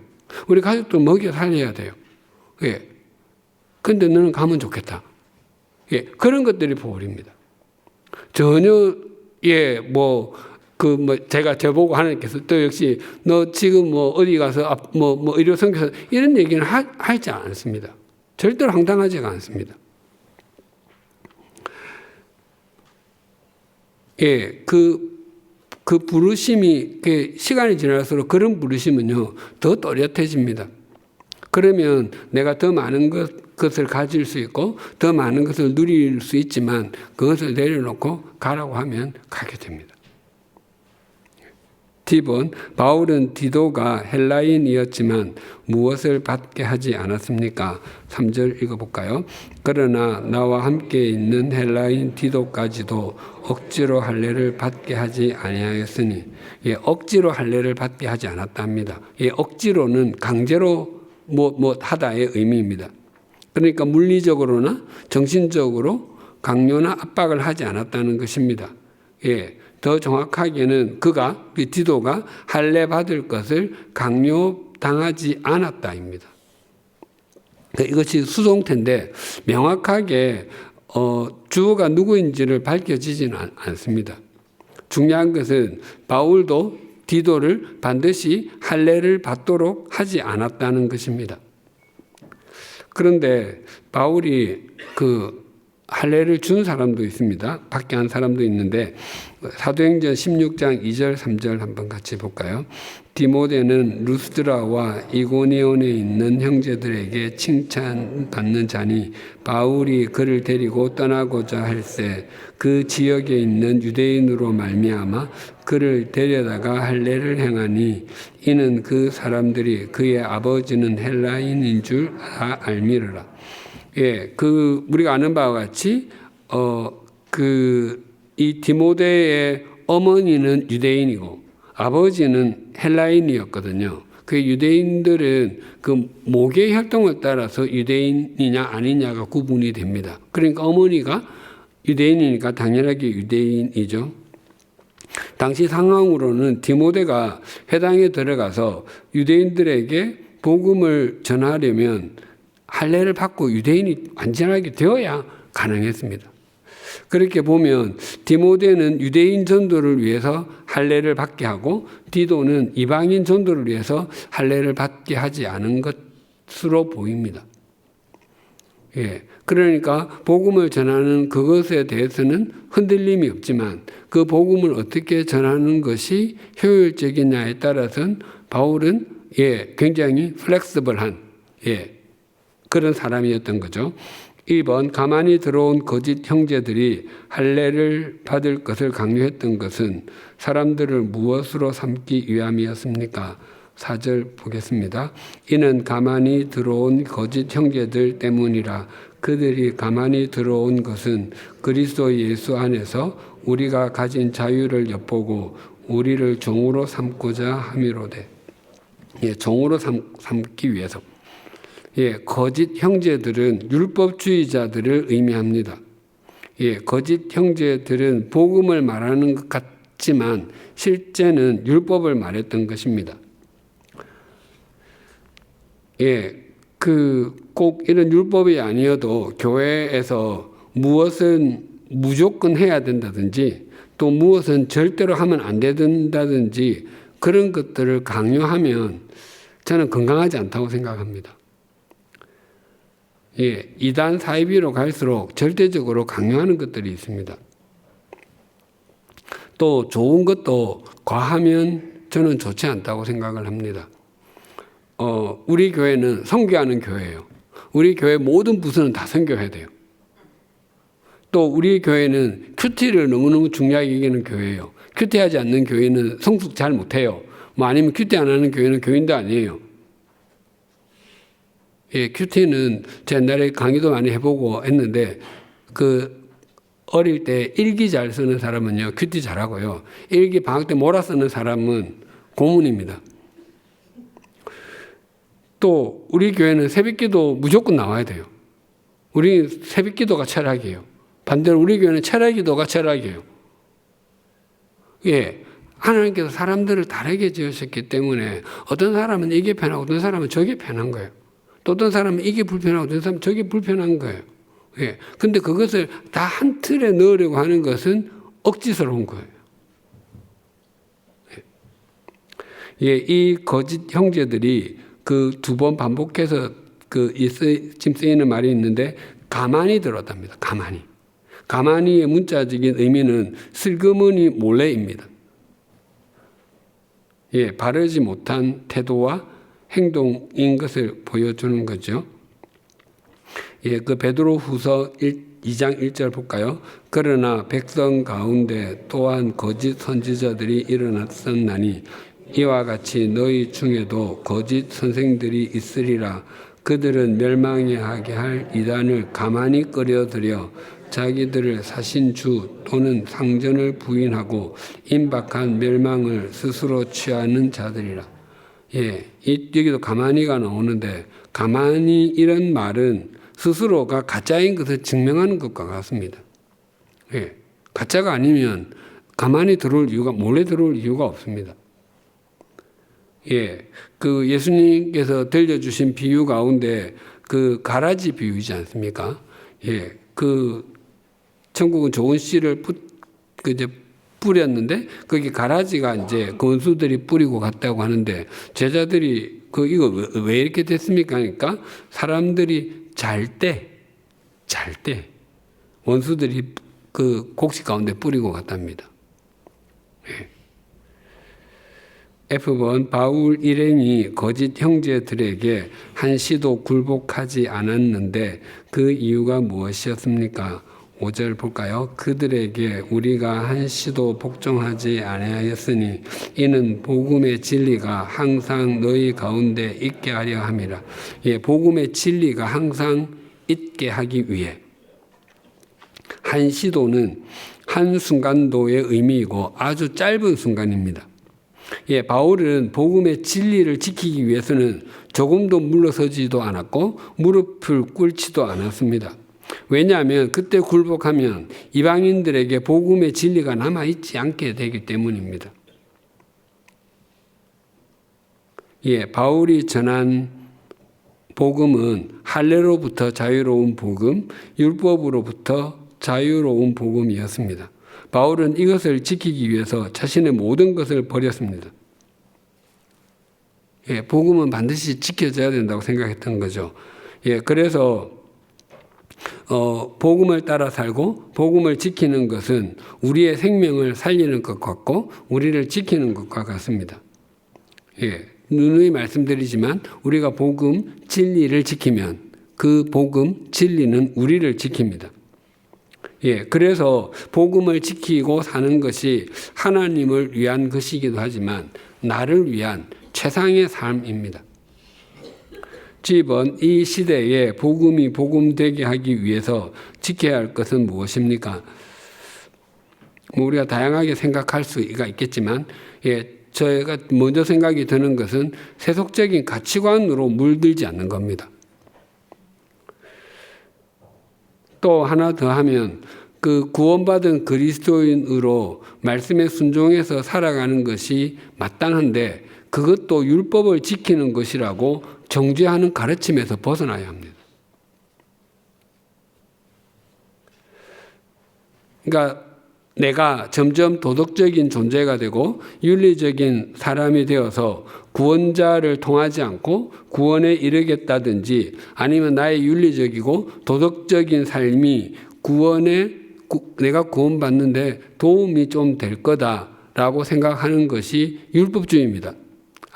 우리 가족들 먹여 살려야 돼요. 근데 너는 가면 좋겠다. 그런 것들이 보월입니다. 전혀 제가 저보고 하나님께서 또 역시 너 지금 어디 가서 의료 선교사 이런 얘기는 하지 않습니다. 절대로 황당하지가 않습니다. 그 부르심이 시간이 지날수록 그런 부르심은요 더 또렷해집니다. 그러면 내가 더 많은 것을 가질 수 있고 더 많은 것을 누릴 수 있지만 그것을 내려놓고 가라고 하면 가게 됩니다. 팁은 바울은 디도가 헬라인이었지만 무엇을 받게 하지 않았습니까? 3절 읽어볼까요? 그러나 나와 함께 있는 헬라인 디도까지도 억지로 할례를 받게 하지 아니하였으니 억지로 할례를 받게 하지 않았답니다. 억지로는 강제로 하다의 의미입니다. 그러니까 물리적으로나 정신적으로 강요나 압박을 하지 않았다는 것입니다. 더 정확하게는 디도가 할례 받을 것을 강요당하지 않았다입니다. 이것이 수동태인데 명확하게 주어가 누구인지를 밝혀지지는 않습니다. 중요한 것은 바울도 디도를 반드시 할례를 받도록 하지 않았다는 것입니다. 그런데 바울이 할례를 준 사람도 있습니다. 받게 한 사람도 있는데 사도행전 16장 2절 3절 한번 같이 볼까요? 디모데는 루스드라와 이고니온에 있는 형제들에게 칭찬받는 자니 바울이 그를 데리고 떠나고자 할새 그 지역에 있는 유대인으로 말미암아 그를 데려다가 할례를 행하니 이는 그 사람들이 그의 아버지는 헬라인인 줄 알미르라. 우리가 아는 바와 같이 이 디모데의 어머니는 유대인이고 아버지는 헬라인이었거든요. 그 유대인들은 그 모계 활동을 따라서 유대인이냐 아니냐가 구분이 됩니다. 그러니까 어머니가 유대인이니까 당연하게 유대인이죠. 당시 상황으로는 디모데가 회당에 들어가서 유대인들에게 복음을 전하려면 할례를 받고 유대인이 완전하게 되어야 가능했습니다. 그렇게 보면 디모데는 유대인 전도를 위해서 할례를 받게 하고 디도는 이방인 전도를 위해서 할례를 받게 하지 않은 것으로 보입니다. 예, 그러니까 복음을 전하는 그것에 대해서는 흔들림이 없지만 그 복음을 어떻게 전하는 것이 효율적이냐에 따라서는 바울은 굉장히 플렉서블한 그런 사람이었던 거죠. 1번, 가만히 들어온 거짓 형제들이 할례를 받을 것을 강요했던 것은 사람들을 무엇으로 삼기 위함이었습니까? 4절 보겠습니다. 이는 가만히 들어온 거짓 형제들 때문이라. 그들이 가만히 들어온 것은 그리스도 예수 안에서 우리가 가진 자유를 엿보고 우리를 종으로 삼고자 함이로되. 종으로 삼기 위해서. 거짓 형제들은 율법주의자들을 의미합니다. 거짓 형제들은 복음을 말하는 것 같지만 실제는 율법을 말했던 것입니다. 꼭 이런 율법이 아니어도 교회에서 무엇은 무조건 해야 된다든지 또 무엇은 절대로 하면 안 된다든지 그런 것들을 강요하면 저는 건강하지 않다고 생각합니다. 이단 사이비로 갈수록 절대적으로 강요하는 것들이 있습니다. 또 좋은 것도 과하면 저는 좋지 않다고 생각을 합니다. 우리 교회는 선교하는 교회예요. 우리 교회 모든 부서는 다 선교해야 돼요. 또 우리 교회는 큐티를 너무너무 중요하게 여기는 교회예요. 큐티하지 않는 교회는 성숙 잘 못해요. 아니면 큐티 안 하는 교회는 교인도 아니에요. 큐티는 제 옛날에 강의도 많이 해보고 했는데 어릴 때 일기 잘 쓰는 사람은요 큐티 잘하고요. 일기 방학 때 몰아 쓰는 사람은 고문입니다. 또 우리 교회는 새벽기도 무조건 나와야 돼요. 우리 새벽기도가 철학이에요. 반대로 우리 교회는 철학기도가 철학이에요. 하나님께서 사람들을 다르게 지으셨기 때문에 어떤 사람은 이게 편하고 어떤 사람은 저게 편한 거예요. 또 어떤 사람은 이게 불편하고 어떤 사람은 저게 불편한 거예요. 근데 그것을 다 한 틀에 넣으려고 하는 것은 억지스러운 거예요. 이 거짓 형제들이 그 2번 반복해서 지금 쓰이는 말이 있는데 가만히 들었답니다. 가만히. 가만히의 문자적인 의미는 슬그머니 몰래입니다. 바르지 못한 태도와 행동인 것을 보여주는 거죠. 그 베드로후서 2장 1절 볼까요? 그러나 백성 가운데 또한 거짓 선지자들이 일어났었나니 이와 같이 너희 중에도 거짓 선생들이 있으리라. 그들은 멸망에 하게 할 이단을 가만히 끌어들여 자기들을 사신 주 또는 상전을 부인하고 임박한 멸망을 스스로 취하는 자들이라. 여기도 가만히가 나오는데 가만히 이런 말은 스스로가 가짜인 것을 증명하는 것과 같습니다. 가짜가 아니면 가만히 들어올 이유가 몰래 들어올 이유가 없습니다. 예수님께서 들려주신 비유 가운데 가라지 비유이지 않습니까? 천국은 좋은 씨를 뿌렸는데 거기 가라지가 이제 원수들이 뿌리고 갔다고 하는데 제자들이 이거 왜 이렇게 됐습니까? 그러니까 사람들이 잘 때 원수들이 곡식 가운데 뿌리고 갔답니다. F번 바울 일행이 거짓 형제들에게 한시도 굴복하지 않았는데 그 이유가 무엇이었습니까? 5절 볼까요? 그들에게 우리가 한시도 복종하지 아니하였으니 이는 복음의 진리가 항상 너희 가운데 있게 하려 함이라. 복음의 진리가 항상 있게 하기 위해. 한시도는 한순간도의 의미이고 아주 짧은 순간입니다. 바울은 복음의 진리를 지키기 위해서는 조금도 물러서지도 않았고 무릎을 꿇지도 않았습니다. 왜냐하면 그때 굴복하면 이방인들에게 복음의 진리가 남아있지 않게 되기 때문입니다. 바울이 전한 복음은 할례로부터 자유로운 복음, 율법으로부터 자유로운 복음이었습니다. 바울은 이것을 지키기 위해서 자신의 모든 것을 버렸습니다. 복음은 반드시 지켜져야 된다고 생각했던 거죠. 그래서 복음을 따라 살고 복음을 지키는 것은 우리의 생명을 살리는 것 같고 우리를 지키는 것과 같습니다. 예, 누누이 말씀드리지만 우리가 복음, 진리를 지키면 그 복음, 진리는 우리를 지킵니다. 예, 그래서 복음을 지키고 사는 것이 하나님을 위한 것이기도 하지만 나를 위한 최상의 삶입니다. 집은 이 시대에 복음이 복음되게 하기 위해서 지켜야 할 것은 무엇입니까? 우리가 다양하게 생각할 수가 있겠지만 저희가 먼저 생각이 드는 것은 세속적인 가치관으로 물들지 않는 겁니다. 또 하나 더 하면 그 구원받은 그리스도인으로 말씀에 순종해서 살아가는 것이 마땅한데 그것도 율법을 지키는 것이라고 정죄하는 가르침에서 벗어나야 합니다. 그러니까 내가 점점 도덕적인 존재가 되고 윤리적인 사람이 되어서 구원자를 통하지 않고 구원에 이르겠다든지 아니면 나의 윤리적이고 도덕적인 삶이 내가 구원받는데 도움이 좀 될 거다라고 생각하는 것이 율법주의입니다.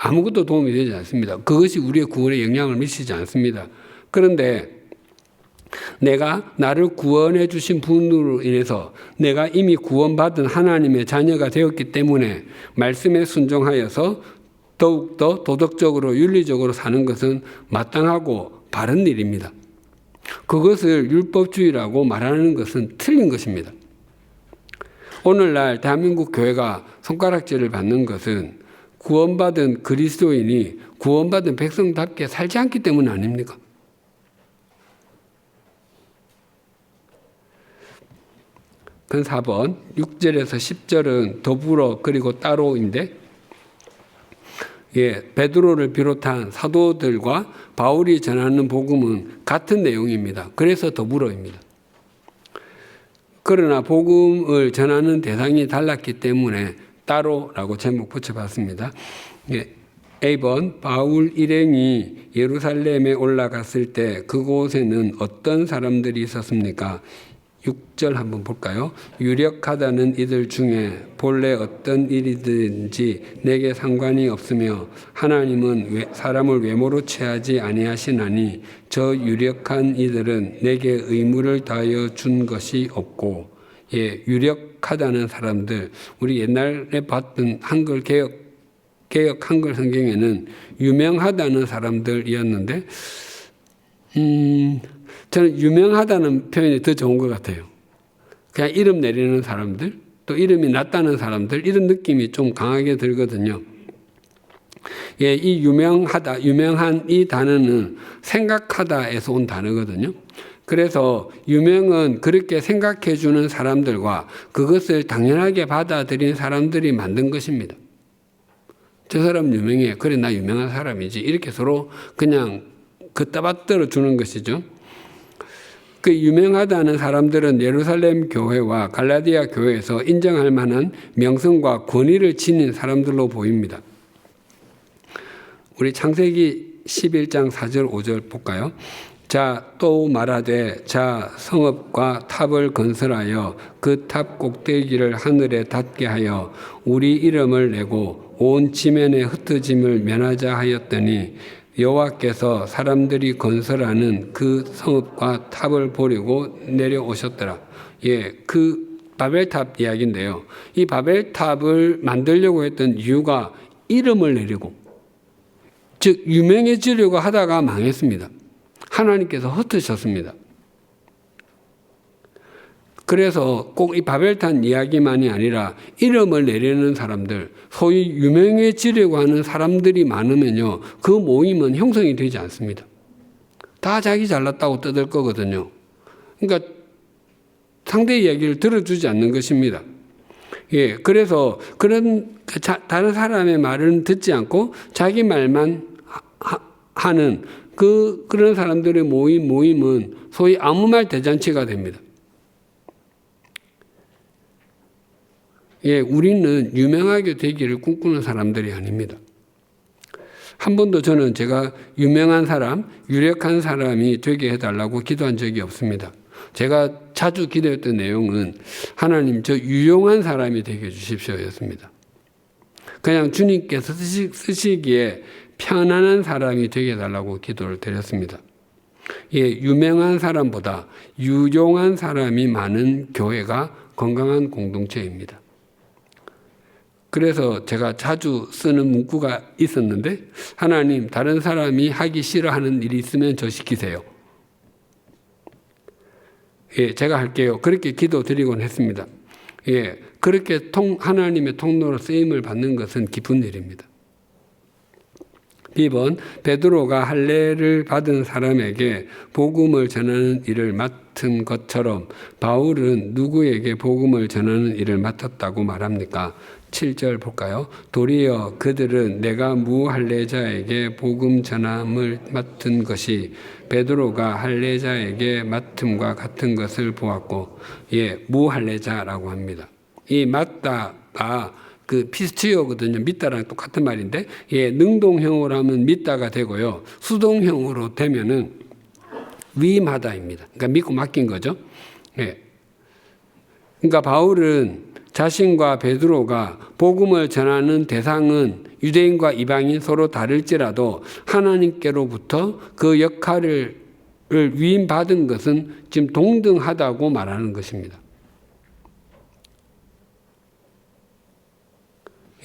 아무것도 도움이 되지 않습니다. 그것이 우리의 구원에 영향을 미치지 않습니다. 그런데 내가 나를 구원해 주신 분으로 인해서 내가 이미 구원받은 하나님의 자녀가 되었기 때문에 말씀에 순종하여서 더욱더 도덕적으로 윤리적으로 사는 것은 마땅하고 바른 일입니다. 그것을 율법주의라고 말하는 것은 틀린 것입니다. 오늘날 대한민국 교회가 손가락질을 받는 것은 구원받은 그리스도인이 구원받은 백성답게 살지 않기 때문 아닙니까? 그건 4번 6절에서 10절은 더불어 그리고 따로인데 베드로를 비롯한 사도들과 바울이 전하는 복음은 같은 내용입니다. 그래서 더불어입니다. 그러나 복음을 전하는 대상이 달랐기 때문에 따로라고 제목 붙여봤습니다. A번 바울 일행이 예루살렘에 올라갔을 때 그곳에는 어떤 사람들이 있었습니까? 6절 한번 볼까요? 유력하다는 이들 중에 본래 어떤 일이든지 내게 상관이 없으며 하나님은 사람을 외모로 취하지 아니하시나니 저 유력한 이들은 내게 의무를 다하여 준 것이 없고 유력하다는 사람들 우리 옛날에 봤던 한글 개혁 한글 성경에는 유명하다는 사람들이었는데 저는 유명하다는 표현이 더 좋은 것 같아요. 그냥 이름 내리는 사람들, 또 이름이 낫다는 사람들, 이런 느낌이 좀 강하게 들거든요. 이 유명하다, 유명한 이 단어는 생각하다에서 온 단어거든요. 그래서 유명은 그렇게 생각해 주는 사람들과 그것을 당연하게 받아들인 사람들이 만든 것입니다. 저 사람 유명해. 그래, 나 유명한 사람이지. 이렇게 서로 그냥 걷다받들어 주는 것이죠. 그 유명하다는 사람들은 예루살렘 교회와 갈라디아 교회에서 인정할 만한 명성과 권위를 지닌 사람들로 보입니다. 우리 창세기 11장 4절 5절 볼까요? 자, 또 말하되 자 성읍과 탑을 건설하여 그 탑 꼭대기를 하늘에 닿게 하여 우리 이름을 내고 온 지면에 흩어짐을 면하자 하였더니 여호와께서 사람들이 건설하는 그 성읍과 탑을 보려고 내려오셨더라. 그 바벨탑 이야기인데요. 이 바벨탑을 만들려고 했던 이유가 이름을 내리고, 즉 유명해지려고 하다가 망했습니다. 하나님께서 흩으셨습니다. 그래서 꼭 이 바벨탑 이야기만이 아니라 이름을 내리는 사람들, 소위 유명해지려고 하는 사람들이 많으면요, 그 모임은 형성이 되지 않습니다. 다 자기 잘났다고 떠들 거거든요. 그러니까 상대 이야기를 들어주지 않는 것입니다. 그래서 그런 다른 사람의 말은 듣지 않고 자기 말만 하는 그런 사람들의 모임은 소위 아무 말 대잔치가 됩니다. 우리는 유명하게 되기를 꿈꾸는 사람들이 아닙니다. 한 번도 저는 제가 유명한 사람, 유력한 사람이 되게 해달라고 기도한 적이 없습니다. 제가 자주 기도했던 내용은 하나님 저 유용한 사람이 되게 해주십시오였습니다. 그냥 주님께서 쓰시기에 편안한 사람이 되게 해달라고 기도를 드렸습니다. 예, 유명한 사람보다 유용한 사람이 많은 교회가 건강한 공동체입니다. 그래서 제가 자주 쓰는 문구가 있었는데, 하나님, 다른 사람이 하기 싫어하는 일이 있으면 저 시키세요. 예, 제가 할게요. 그렇게 기도 드리곤 했습니다. 예, 그렇게 하나님의 통로로 쓰임을 받는 것은 기쁜 일입니다. B번, 베드로가 할례를 받은 사람에게 복음을 전하는 일을 맡은 것처럼 바울은 누구에게 복음을 전하는 일을 맡았다고 말합니까? 7절 볼까요? 도리어 그들은 내가 무할례자에게 복음 전함을 맡은 것이 베드로가 할례자에게 맡음과 같은 것을 보았고, 예, 무할례자라고 합니다. 이 맡다가 그 피스티어거든요. 믿다랑 똑같은 말인데, 예, 능동형으로 하면 믿다가 되고요. 수동형으로 되면은 위임하다입니다. 그러니까 믿고 맡긴 거죠. 예. 그러니까 바울은 자신과 베드로가 복음을 전하는 대상은 유대인과 이방인 서로 다를지라도 하나님께로부터 그 역할을 위임받은 것은 지금 동등하다고 말하는 것입니다.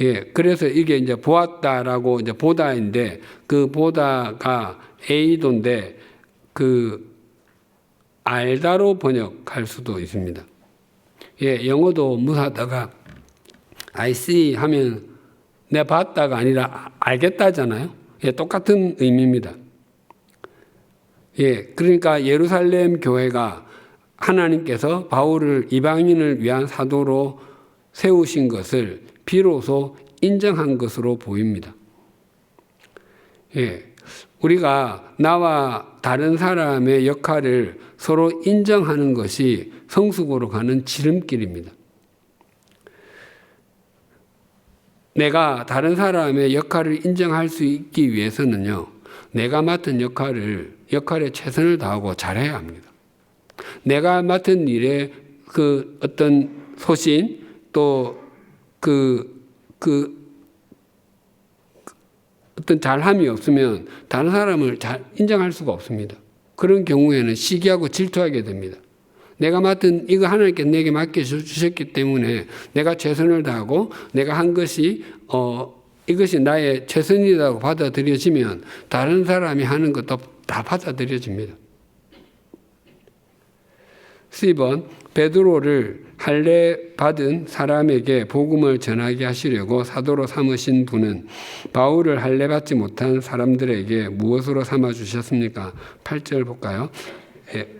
예, 그래서 이게 이제 보았다라고 이제 보다인데, 그 보다가 A도인데 그 알다로 번역할 수도 있습니다. 예, 영어도 무사하다가 I see 하면 내가 봤다가 아니라 알겠다잖아요. 예, 똑같은 의미입니다. 예, 그러니까 예루살렘 교회가 하나님께서 바울을 이방인을 위한 사도로 세우신 것을 비로소 인정한 것으로 보입니다. 예, 우리가 나와 다른 사람의 역할을 서로 인정하는 것이 성숙으로 가는 지름길입니다. 내가 다른 사람의 역할을 인정할 수 있기 위해서는요, 내가 맡은 역할에 최선을 다하고 잘해야 합니다. 내가 맡은 일에 그 어떤 소신, 또 어떤 잘함이 없으면 다른 사람을 잘 인정할 수가 없습니다. 그런 경우에는 시기하고 질투하게 됩니다. 내가 맡은 이거 하나님께 내게 맡겨주셨기 때문에 내가 최선을 다하고 내가 한 것이 이것이 나의 최선이라고 받아들여지면 다른 사람이 하는 것도 다 받아들여집니다. C번, 베드로를 할례 받은 사람에게 복음을 전하게 하시려고 사도로 삼으신 분은 바울을 할례 받지 못한 사람들에게 무엇으로 삼아 주셨습니까? 8절 볼까요?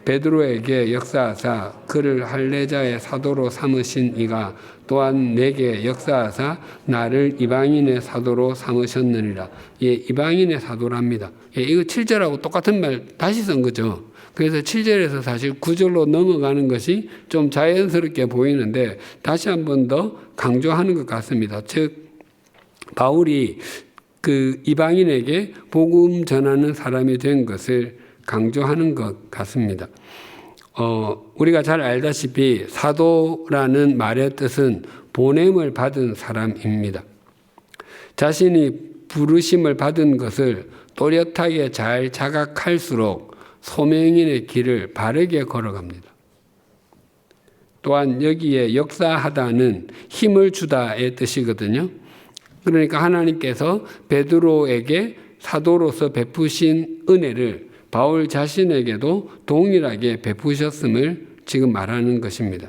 베드로에게 역사하사 그를 할례자의 사도로 삼으신 이가 또한 내게 역사하사 나를 이방인의 사도로 삼으셨느니라. 예, 이방인의 사도랍니다. 예, 이거 7절하고 똑같은 말 다시 쓴 거죠. 그래서 7절에서 사실 9절로 넘어가는 것이 좀 자연스럽게 보이는데 다시 한 번 더 강조하는 것 같습니다. 즉 바울이 그 이방인에게 복음 전하는 사람이 된 것을 강조하는 것 같습니다. 우리가 잘 알다시피 사도라는 말의 뜻은 보냄을 받은 사람입니다. 자신이 부르심을 받은 것을 또렷하게 잘 자각할수록 소명인의 길을 바르게 걸어갑니다. 또한 여기에 역사하다는 힘을 주다의 뜻이거든요. 그러니까 하나님께서 베드로에게 사도로서 베푸신 은혜를 바울 자신에게도 동일하게 베푸셨음을 지금 말하는 것입니다.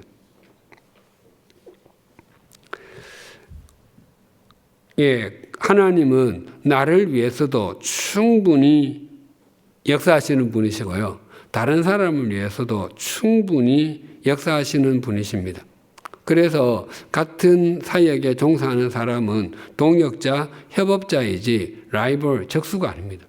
예, 하나님은 나를 위해서도 충분히 역사하시는 분이시고요. 다른 사람을 위해서도 충분히 역사하시는 분이십니다. 그래서 같은 사역에 종사하는 사람은 동역자, 협업자이지 라이벌, 적수가 아닙니다.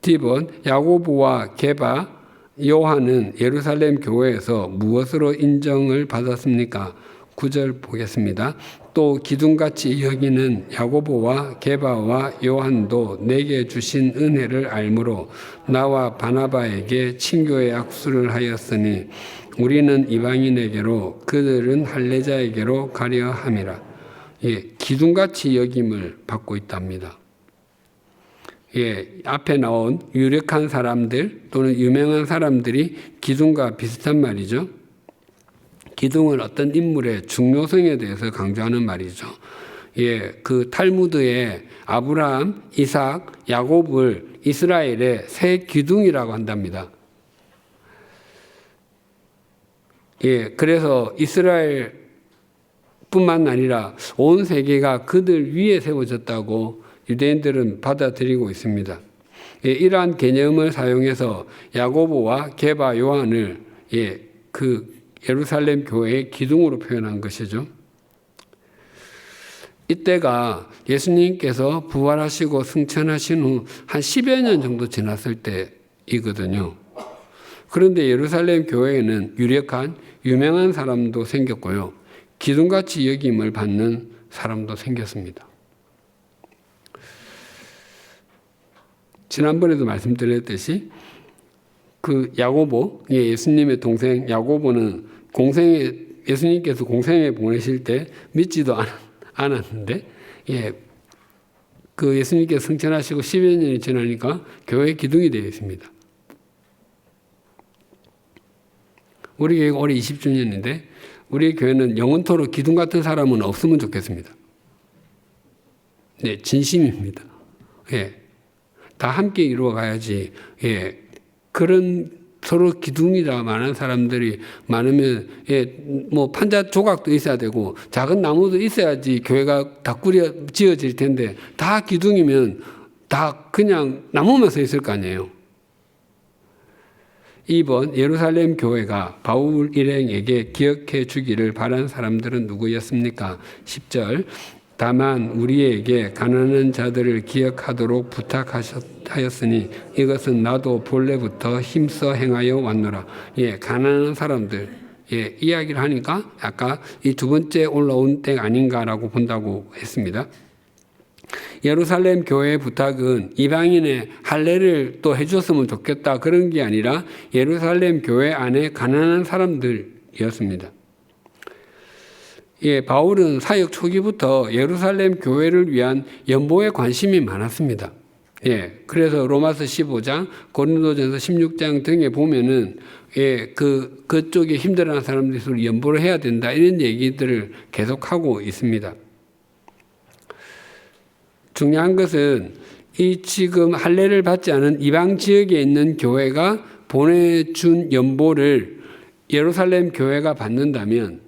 D번, 야고보와 게바, 요한은 예루살렘 교회에서 무엇으로 인정을 받았습니까? 9절 보겠습니다. 또 기둥같이 여기는 야고보와 게바와 요한도 내게 주신 은혜를 알므로 나와 바나바에게 친교의 악수를 하였으니 우리는 이방인에게로 그들은 할례자에게로 가려 함이라. 예, 기둥같이 여김을 받고 있답니다. 예, 앞에 나온 유력한 사람들 또는 유명한 사람들이 기둥과 비슷한 말이죠. 기둥은 어떤 인물의 중요성에 대해서 강조하는 말이죠. 예, 그 탈무드에 아브라함, 이삭, 야곱을 이스라엘의 세 기둥이라고 한답니다. 예, 그래서 이스라엘뿐만 아니라 온 세계가 그들 위에 세워졌다고 유대인들은 받아들이고 있습니다. 예, 이러한 개념을 사용해서 야고보와 게바 요한을 그 예루살렘 교회의 기둥으로 표현한 것이죠. 이때가 예수님께서 부활하시고 승천하신 후 한 10여 년 정도 지났을 때이거든요. 그런데 예루살렘 교회에는 유력한 유명한 사람도 생겼고요. 기둥같이 여김을 받는 사람도 생겼습니다. 지난번에도 말씀드렸듯이 그 야고보, 예수님의 동생 야고보는 예수님께서 공생에 보내실 때 믿지도 않았는데, 그 예수님께서 승천하시고 10여 년이 지나니까 교회 기둥이 되어 있습니다. 우리 교회가 올해 20주년인데 우리 교회는 영원토록 기둥 같은 사람은 없으면 좋겠습니다. 네, 진심입니다. 다 함께 이루어가야지. 그런 서로 기둥이라 많은 사람들이 많으면 뭐 판자 조각도 있어야 되고 작은 나무도 있어야지 교회가 다 지어질 텐데 다 기둥이면 다 그냥 나무만 서 있을 거 아니에요. 이번 예루살렘 교회가 바울 일행에게 기억해 주기를 바란 사람들은 누구였습니까? 10절 다만 우리에게 가난한 자들을 기억하도록 부탁하였으니 이것은 나도 본래부터 힘써 행하여 왔노라. 가난한 사람들 이야기를 하니까 아까 이 두 번째 올라온 때 아닌가라고 본다고 했습니다. 예루살렘 교회의 부탁은 이방인의 할례를 또 해줬으면 좋겠다 그런 게 아니라 예루살렘 교회 안에 가난한 사람들이었습니다. 바울은 사역 초기부터 예루살렘 교회를 위한 연보에 관심이 많았습니다. 그래서 로마서 15장, 고린도전서 16장 등에 보면은 그쪽에 힘들어하는 사람들이 연보를 해야 된다 이런 얘기들을 계속하고 있습니다. 중요한 것은 이 지금 할례를 받지 않은 이방 지역에 있는 교회가 보내준 연보를 예루살렘 교회가 받는다면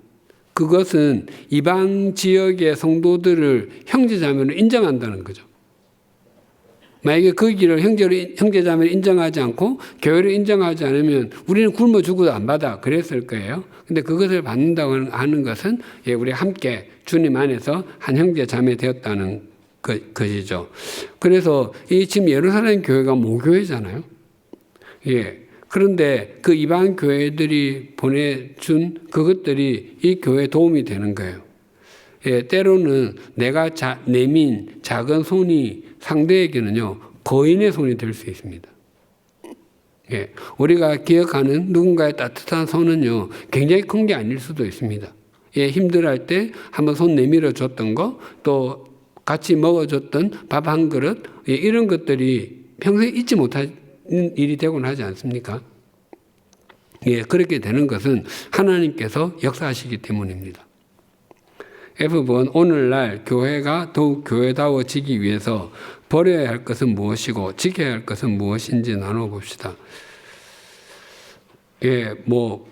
그것은 이방 지역의 성도들을 형제자매로 인정한다는 거죠. 만약에 그 길을 형제자매로 인정하지 않고 교회를 인정하지 않으면 우리는 굶어 죽어도 안 받아 그랬을 거예요. 근데 그것을 받는다고 하는 것은 우리 함께 주님 안에서 한 형제자매 되었다는 것이죠. 그래서 이 지금 예루살렘 교회가 모교회잖아요. 그런데 그 이방 교회들이 보내준 그것들이 이 교회에 도움이 되는 거예요. 때로는 내가 내민 작은 손이 상대에게는요 거인의 손이 될 수 있습니다. 우리가 기억하는 누군가의 따뜻한 손은요 굉장히 큰 게 아닐 수도 있습니다. 힘들어할 때 한번 손 내밀어 줬던 거, 또 같이 먹어줬던 밥 한 그릇, 이런 것들이 평생 잊지 못할 일이 되곤 하지 않습니까? 그렇게 되는 것은 하나님께서 역사하시기 때문입니다. F번 오늘날 교회가 더욱 교회다워지기 위해서 버려야 할 것은 무엇이고 지켜야 할 것은 무엇인지 나눠봅시다. 뭐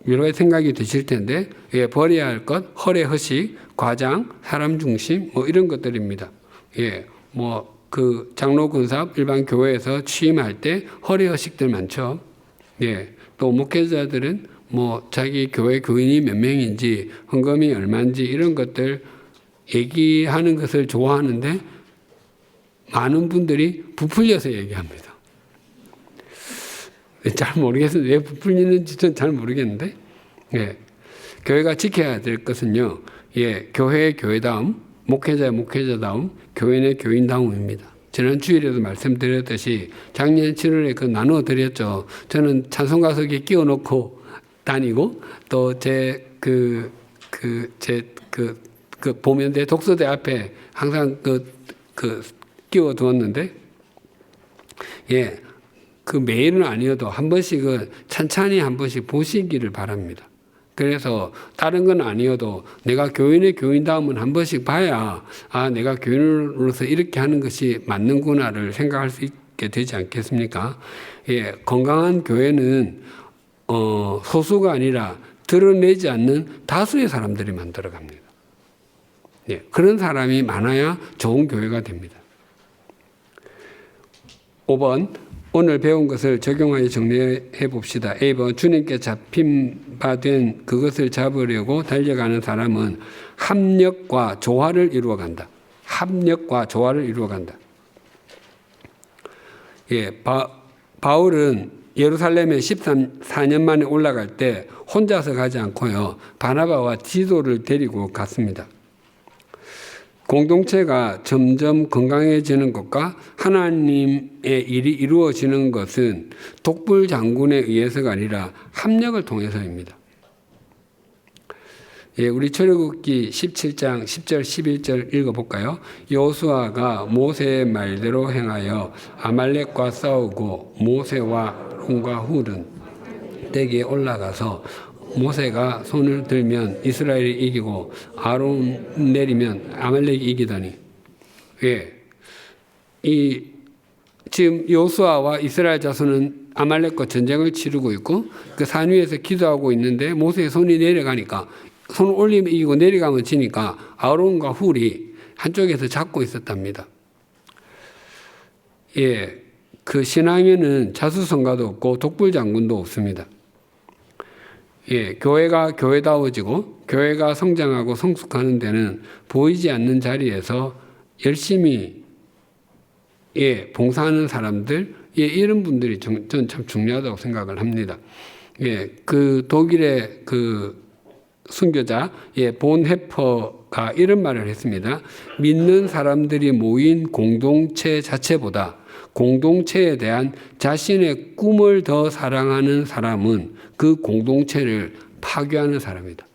여러 가지 생각이 드실 텐데 버려야 할 것, 허례, 허식, 과장, 사람 중심 뭐 이런 것들입니다. 뭐 그 장로 권사 일반 교회에서 취임할 때 허례, 허식들 많죠. 또 목회자들은 뭐 자기 교회 교인이 몇 명인지 헌금이 얼마인지 이런 것들 얘기하는 것을 좋아하는데 많은 분들이 부풀려서 얘기합니다. 잘 모르겠어요. 왜 부풀리는지 전 잘 모르겠는데 교회가 지켜야 될 것은요, 교회의 교회다움, 목회자의 목회자다움, 교인의 교인다움입니다. 지난 주일에도 말씀드렸듯이 작년 7월에 그 나누어 드렸죠. 저는 찬송가석에 끼워놓고 다니고 또 보면대 독서대 앞에 항상 끼워 두었는데, 그 매일은 아니어도 한 번씩은 천천히 한 번씩 보시기를 바랍니다. 그래서 다른 건 아니어도 내가 교인의 교인다움은 한 번씩 봐야 내가 교인으로서 이렇게 하는 것이 맞는구나를 생각할 수 있게 되지 않겠습니까? 건강한 교회는 소수가 아니라 드러내지 않는 다수의 사람들이 만들어갑니다. 그런 사람이 많아야 좋은 교회가 됩니다. 5번, 오늘 배운 것을 적용하여 정리해 봅시다. A번, 주님께 잡힌 바 된 그것을 잡으려고 달려가는 사람은 합력과 조화를 이루어간다. 합력과 조화를 이루어간다. 바울은 예루살렘에 14년 만에 올라갈 때 혼자서 가지 않고요, 바나바와 디도를 데리고 갔습니다. 공동체가 점점 건강해지는 것과 하나님의 일이 이루어지는 것은 독불 장군에 의해서가 아니라 합력을 통해서입니다. 우리 출애굽기 17장 10절 11절 읽어볼까요? 여호수아가 모세의 말대로 행하여 아말렉과 싸우고 모세와 아론과 훌은 댁에 올라가서 모세가 손을 들면 이스라엘이 이기고 아론 내리면 아말렉이 이기더니, 지금 여호수아와 이스라엘 자손은 아말렉과 전쟁을 치르고 있고 그 산 위에서 기도하고 있는데 모세의 손이 내려가니까, 손을 올리면 이기고 내려가면 지니까 아론과 훌이 한쪽에서 잡고 있었답니다. 그 신앙에는 자수성가도 없고 독불장군도 없습니다. 교회가 교회다워지고 교회가 성장하고 성숙하는 데는 보이지 않는 자리에서 열심히 봉사하는 사람들, 이런 분들이 저는 참 중요하다고 생각을 합니다. 그 독일의 그 순교자 본 헤퍼가 이런 말을 했습니다. 믿는 사람들이 모인 공동체 자체보다 공동체에 대한 자신의 꿈을 더 사랑하는 사람은 그 공동체를 파괴하는 사람이다.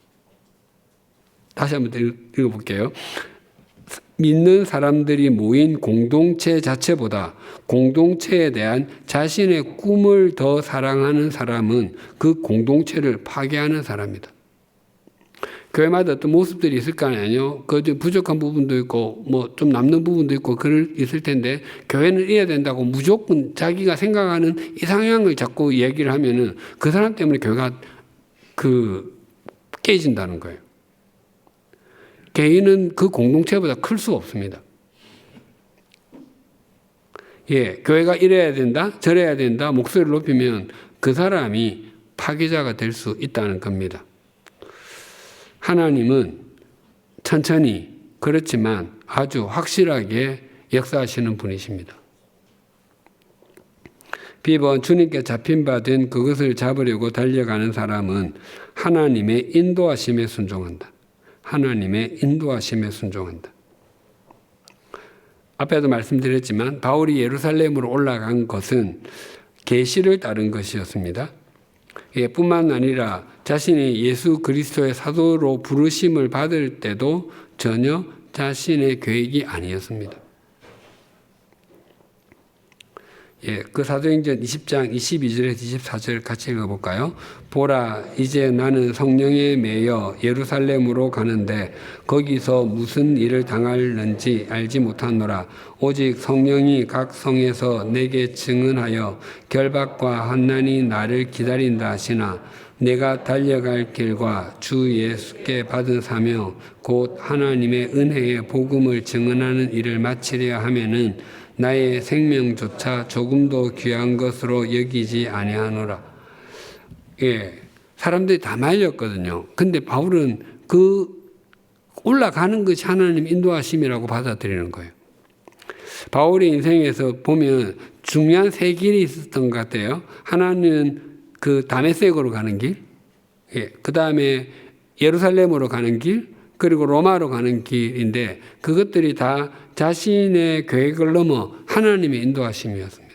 다시 한번 읽어볼게요. 믿는 사람들이 모인 공동체 자체보다 공동체에 대한 자신의 꿈을 더 사랑하는 사람은 그 공동체를 파괴하는 사람이다. 교회마다 어떤 모습들이 있을 거 아니에요. 그 부족한 부분도 있고 뭐 좀 남는 부분도 있고 있을 텐데, 교회는 이래야 된다고 무조건 자기가 생각하는 이상향을 자꾸 얘기를 하면은 그 사람 때문에 교회가 깨진다는 거예요. 개인은 그 공동체보다 클 수 없습니다. 교회가 이래야 된다, 저래야 된다, 목소리를 높이면 그 사람이 파괴자가 될 수 있다는 겁니다. 하나님은 천천히, 그렇지만 아주 확실하게 역사하시는 분이십니다. B번, 주님께 잡힌 바 된 그것을 잡으려고 달려가는 사람은 하나님의 인도하심에 순종한다. 하나님의 인도하심에 순종한다. 앞에도 말씀드렸지만 바울이 예루살렘으로 올라간 것은 계시를 따른 것이었습니다. 뿐만 아니라 자신이 예수 그리스도의 사도로 부르심을 받을 때도 전혀 자신의 계획이 아니었습니다. 그 사도행전 20장 22절에서 24절 같이 읽어볼까요? 보라, 이제 나는 성령에 매여 예루살렘으로 가는데 거기서 무슨 일을 당할는지 알지 못하노라. 오직 성령이 각 성에서 내게 증언하여 결박과 환난이 나를 기다린다 하시나 내가 달려갈 길과 주 예수께 받은 사명 곧 하나님의 은혜의 복음을 증언하는 일을 마치려 하면은 나의 생명조차 조금도 귀한 것으로 여기지 아니하노라. 사람들이 다 말렸거든요. 근데 바울은 그 올라가는 것이 하나님 인도하심이라고 받아들이는 거예요. 바울의 인생에서 보면 중요한 세 길이 있었던 것 같아요. 하나는 그 다메섹으로 가는 길, 그 다음에 예루살렘으로 가는 길, 그리고 로마로 가는 길인데 그것들이 다 자신의 계획을 넘어 하나님의 인도하심이었습니다.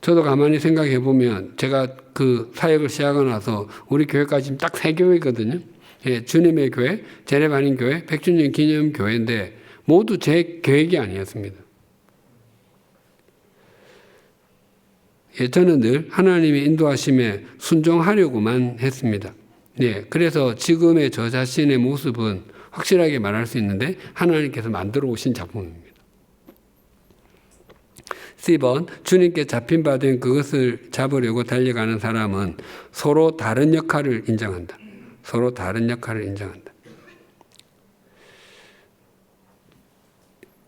저도 가만히 생각해 보면 제가 그 사역을 시작하고 나서 우리 교회까지 지금 딱 3교회거든요. 예, 주님의 교회, 제레바닌 교회, 100주년 기념 교회인데 모두 제 계획이 아니었습니다. 예, 저는 늘 하나님의 인도하심에 순종하려고만 했습니다. 예, 그래서 지금의 저 자신의 모습은 확실하게 말할 수 있는데 하나님께서 만들어 오신 작품입니다. C번, 주님께 잡힌 바 된 그것을 잡으려고 달려가는 사람은 서로 다른 역할을 인정한다. 서로 다른 역할을 인정한다.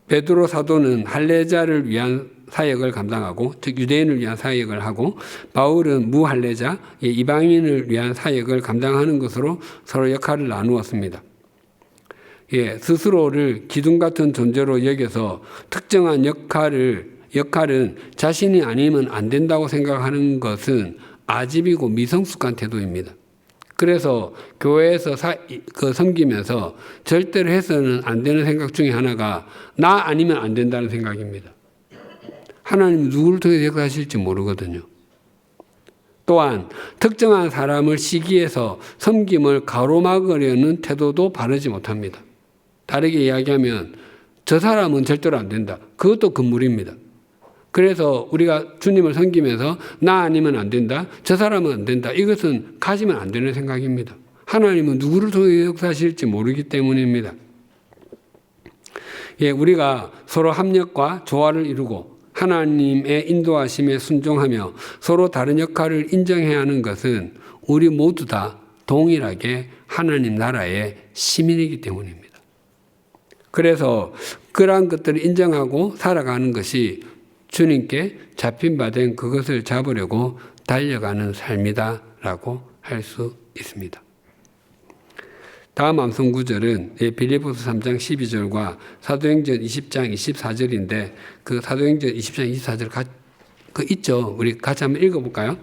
베드로 사도는 할례자를 위한 사역을 감당하고, 즉 유대인을 위한 사역을 하고, 바울은 무할례자, 이방인을 위한 사역을 감당하는 것으로 서로 역할을 나누었습니다. 예, 스스로를 기둥 같은 존재로 여겨서 특정한 역할은 자신이 아니면 안 된다고 생각하는 것은 아집이고 미성숙한 태도입니다. 그래서 교회에서 섬기면서 절대로 해서는 안 되는 생각 중에 하나가 나 아니면 안 된다는 생각입니다. 하나님 누구를 통해서 역사하실지 모르거든요. 또한 특정한 사람을 시기해서 섬김을 가로막으려는 태도도 바르지 못합니다. 다르게 이야기하면 저 사람은 절대로 안 된다. 그것도 금물입니다. 그래서 우리가 주님을 섬기면서 나 아니면 안 된다. 저 사람은 안 된다. 이것은 가지면 안 되는 생각입니다. 하나님은 누구를 통해 역사하실지 모르기 때문입니다. 예, 우리가 서로 합력과 조화를 이루고 하나님의 인도하심에 순종하며 서로 다른 역할을 인정해야 하는 것은 우리 모두 다 동일하게 하나님 나라의 시민이기 때문입니다. 그래서 그러한 것들을 인정하고 살아가는 것이 주님께 잡힌 바 된 그것을 잡으려고 달려가는 삶이다라고 할 수 있습니다. 다음 암송 구절은 빌립보서 3장 12절과 사도행전 20장 24절인데 그 사도행전 20장 24절 있죠. 우리 같이 한번 읽어볼까요?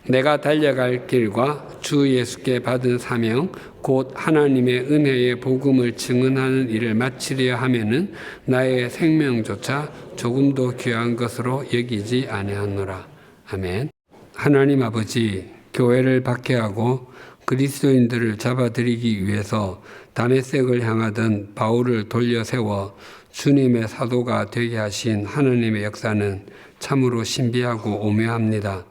내가 달려갈 길과 주 예수께 받은 사명 곧 하나님의 은혜의 복음을 증언하는 일을 마치려 하면은 나의 생명조차 조금도 귀한 것으로 여기지 아니하노라. 아멘. 하나님 아버지, 교회를 박해하고 그리스도인들을 잡아들이기 위해서 다메섹을 향하던 바울을 돌려 세워 주님의 사도가 되게 하신 하나님의 역사는 참으로 신비하고 오묘합니다.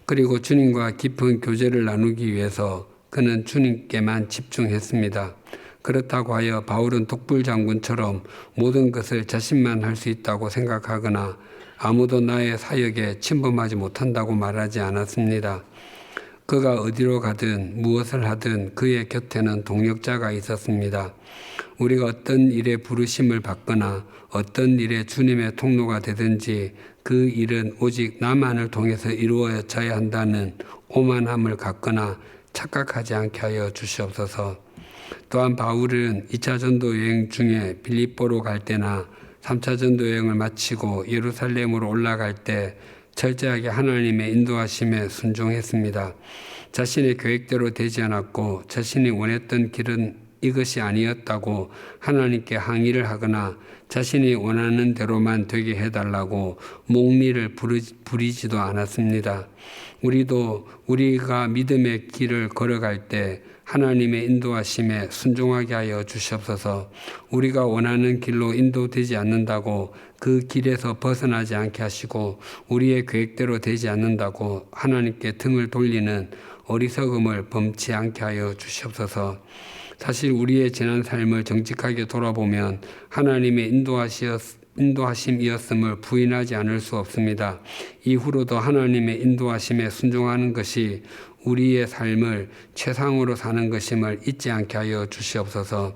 그리고 주님과 깊은 교제를 나누기 위해서 그는 주님께만 집중했습니다. 그렇다고 하여 바울은 독불 장군처럼 모든 것을 자신만 할 수 있다고 생각하거나 아무도 나의 사역에 침범하지 못한다고 말하지 않았습니다. 그가 어디로 가든 무엇을 하든 그의 곁에는 동역자가 있었습니다. 우리가 어떤 일에 부르심을 받거나 어떤 일에 주님의 통로가 되든지 그 일은 오직 나만을 통해서 이루어져야 한다는 오만함을 갖거나 착각하지 않게 하여 주시옵소서. 또한 바울은 2차 전도 여행 중에 빌립보로 갈 때나 3차 전도 여행을 마치고 예루살렘으로 올라갈 때 철저하게 하나님의 인도하심에 순종했습니다. 자신의 계획대로 되지 않았고 자신이 원했던 길은 이것이 아니었다고 하나님께 항의를 하거나 자신이 원하는 대로만 되게 해달라고 목리를 부리지도 않았습니다. 우리가 믿음의 길을 걸어갈 때 하나님의 인도하심에 순종하게 하여 주시옵소서. 우리가 원하는 길로 인도되지 않는다고 그 길에서 벗어나지 않게 하시고 우리의 계획대로 되지 않는다고 하나님께 등을 돌리는 어리석음을 범치 않게 하여 주시옵소서. 사실 우리의 지난 삶을 정직하게 돌아보면 하나님의 인도하심이었음을 부인하지 않을 수 없습니다. 이후로도 하나님의 인도하심에 순종하는 것이 우리의 삶을 최상으로 사는 것임을 잊지 않게 하여 주시옵소서.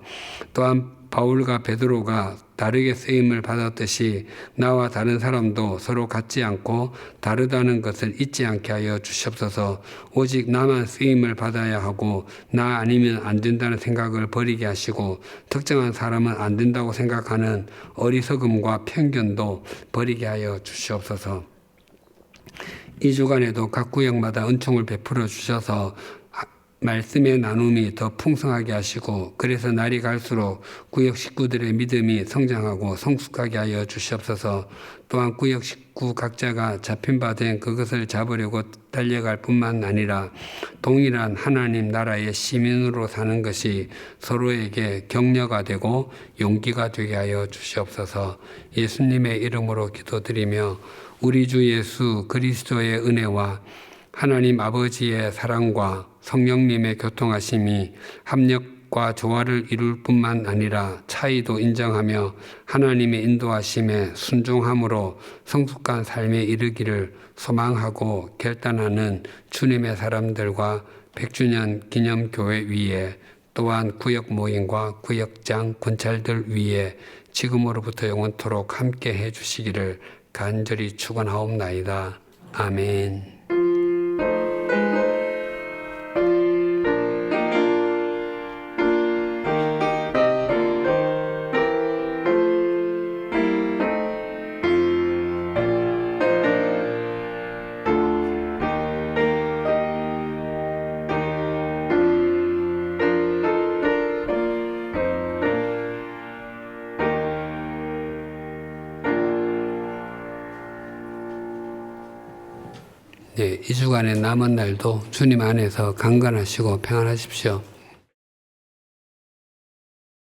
또한 바울과 베드로가 다르게 쓰임을 받았듯이 나와 다른 사람도 서로 같지 않고 다르다는 것을 잊지 않게 하여 주시옵소서. 오직 나만 쓰임을 받아야 하고 나 아니면 안 된다는 생각을 버리게 하시고 특정한 사람은 안 된다고 생각하는 어리석음과 편견도 버리게 하여 주시옵소서. 이 주간에도 각 구역마다 은총을 베풀어 주셔서 말씀의 나눔이 더 풍성하게 하시고 그래서 날이 갈수록 구역 식구들의 믿음이 성장하고 성숙하게 하여 주시옵소서. 또한 구역 식구 각자가 잡힌 바 된 그것을 잡으려고 달려갈 뿐만 아니라 동일한 하나님 나라의 시민으로 사는 것이 서로에게 격려가 되고 용기가 되게 하여 주시옵소서. 예수님의 이름으로 기도드리며 우리 주 예수 그리스도의 은혜와 하나님 아버지의 사랑과 성령님의 교통하심이 합력과 조화를 이룰 뿐만 아니라 차이도 인정하며 하나님의 인도하심에 순종함으로 성숙한 삶에 이르기를 소망하고 결단하는 주님의 사람들과 100주년 기념교회 위에 또한 구역 모임과 구역장 군찰들 위에 지금으로부터 영원토록 함께 해주시기를 간절히 축원하옵나이다. 아멘. 네, 이 주간의 남은 날도 주님 안에서 강건하시고 평안하십시오.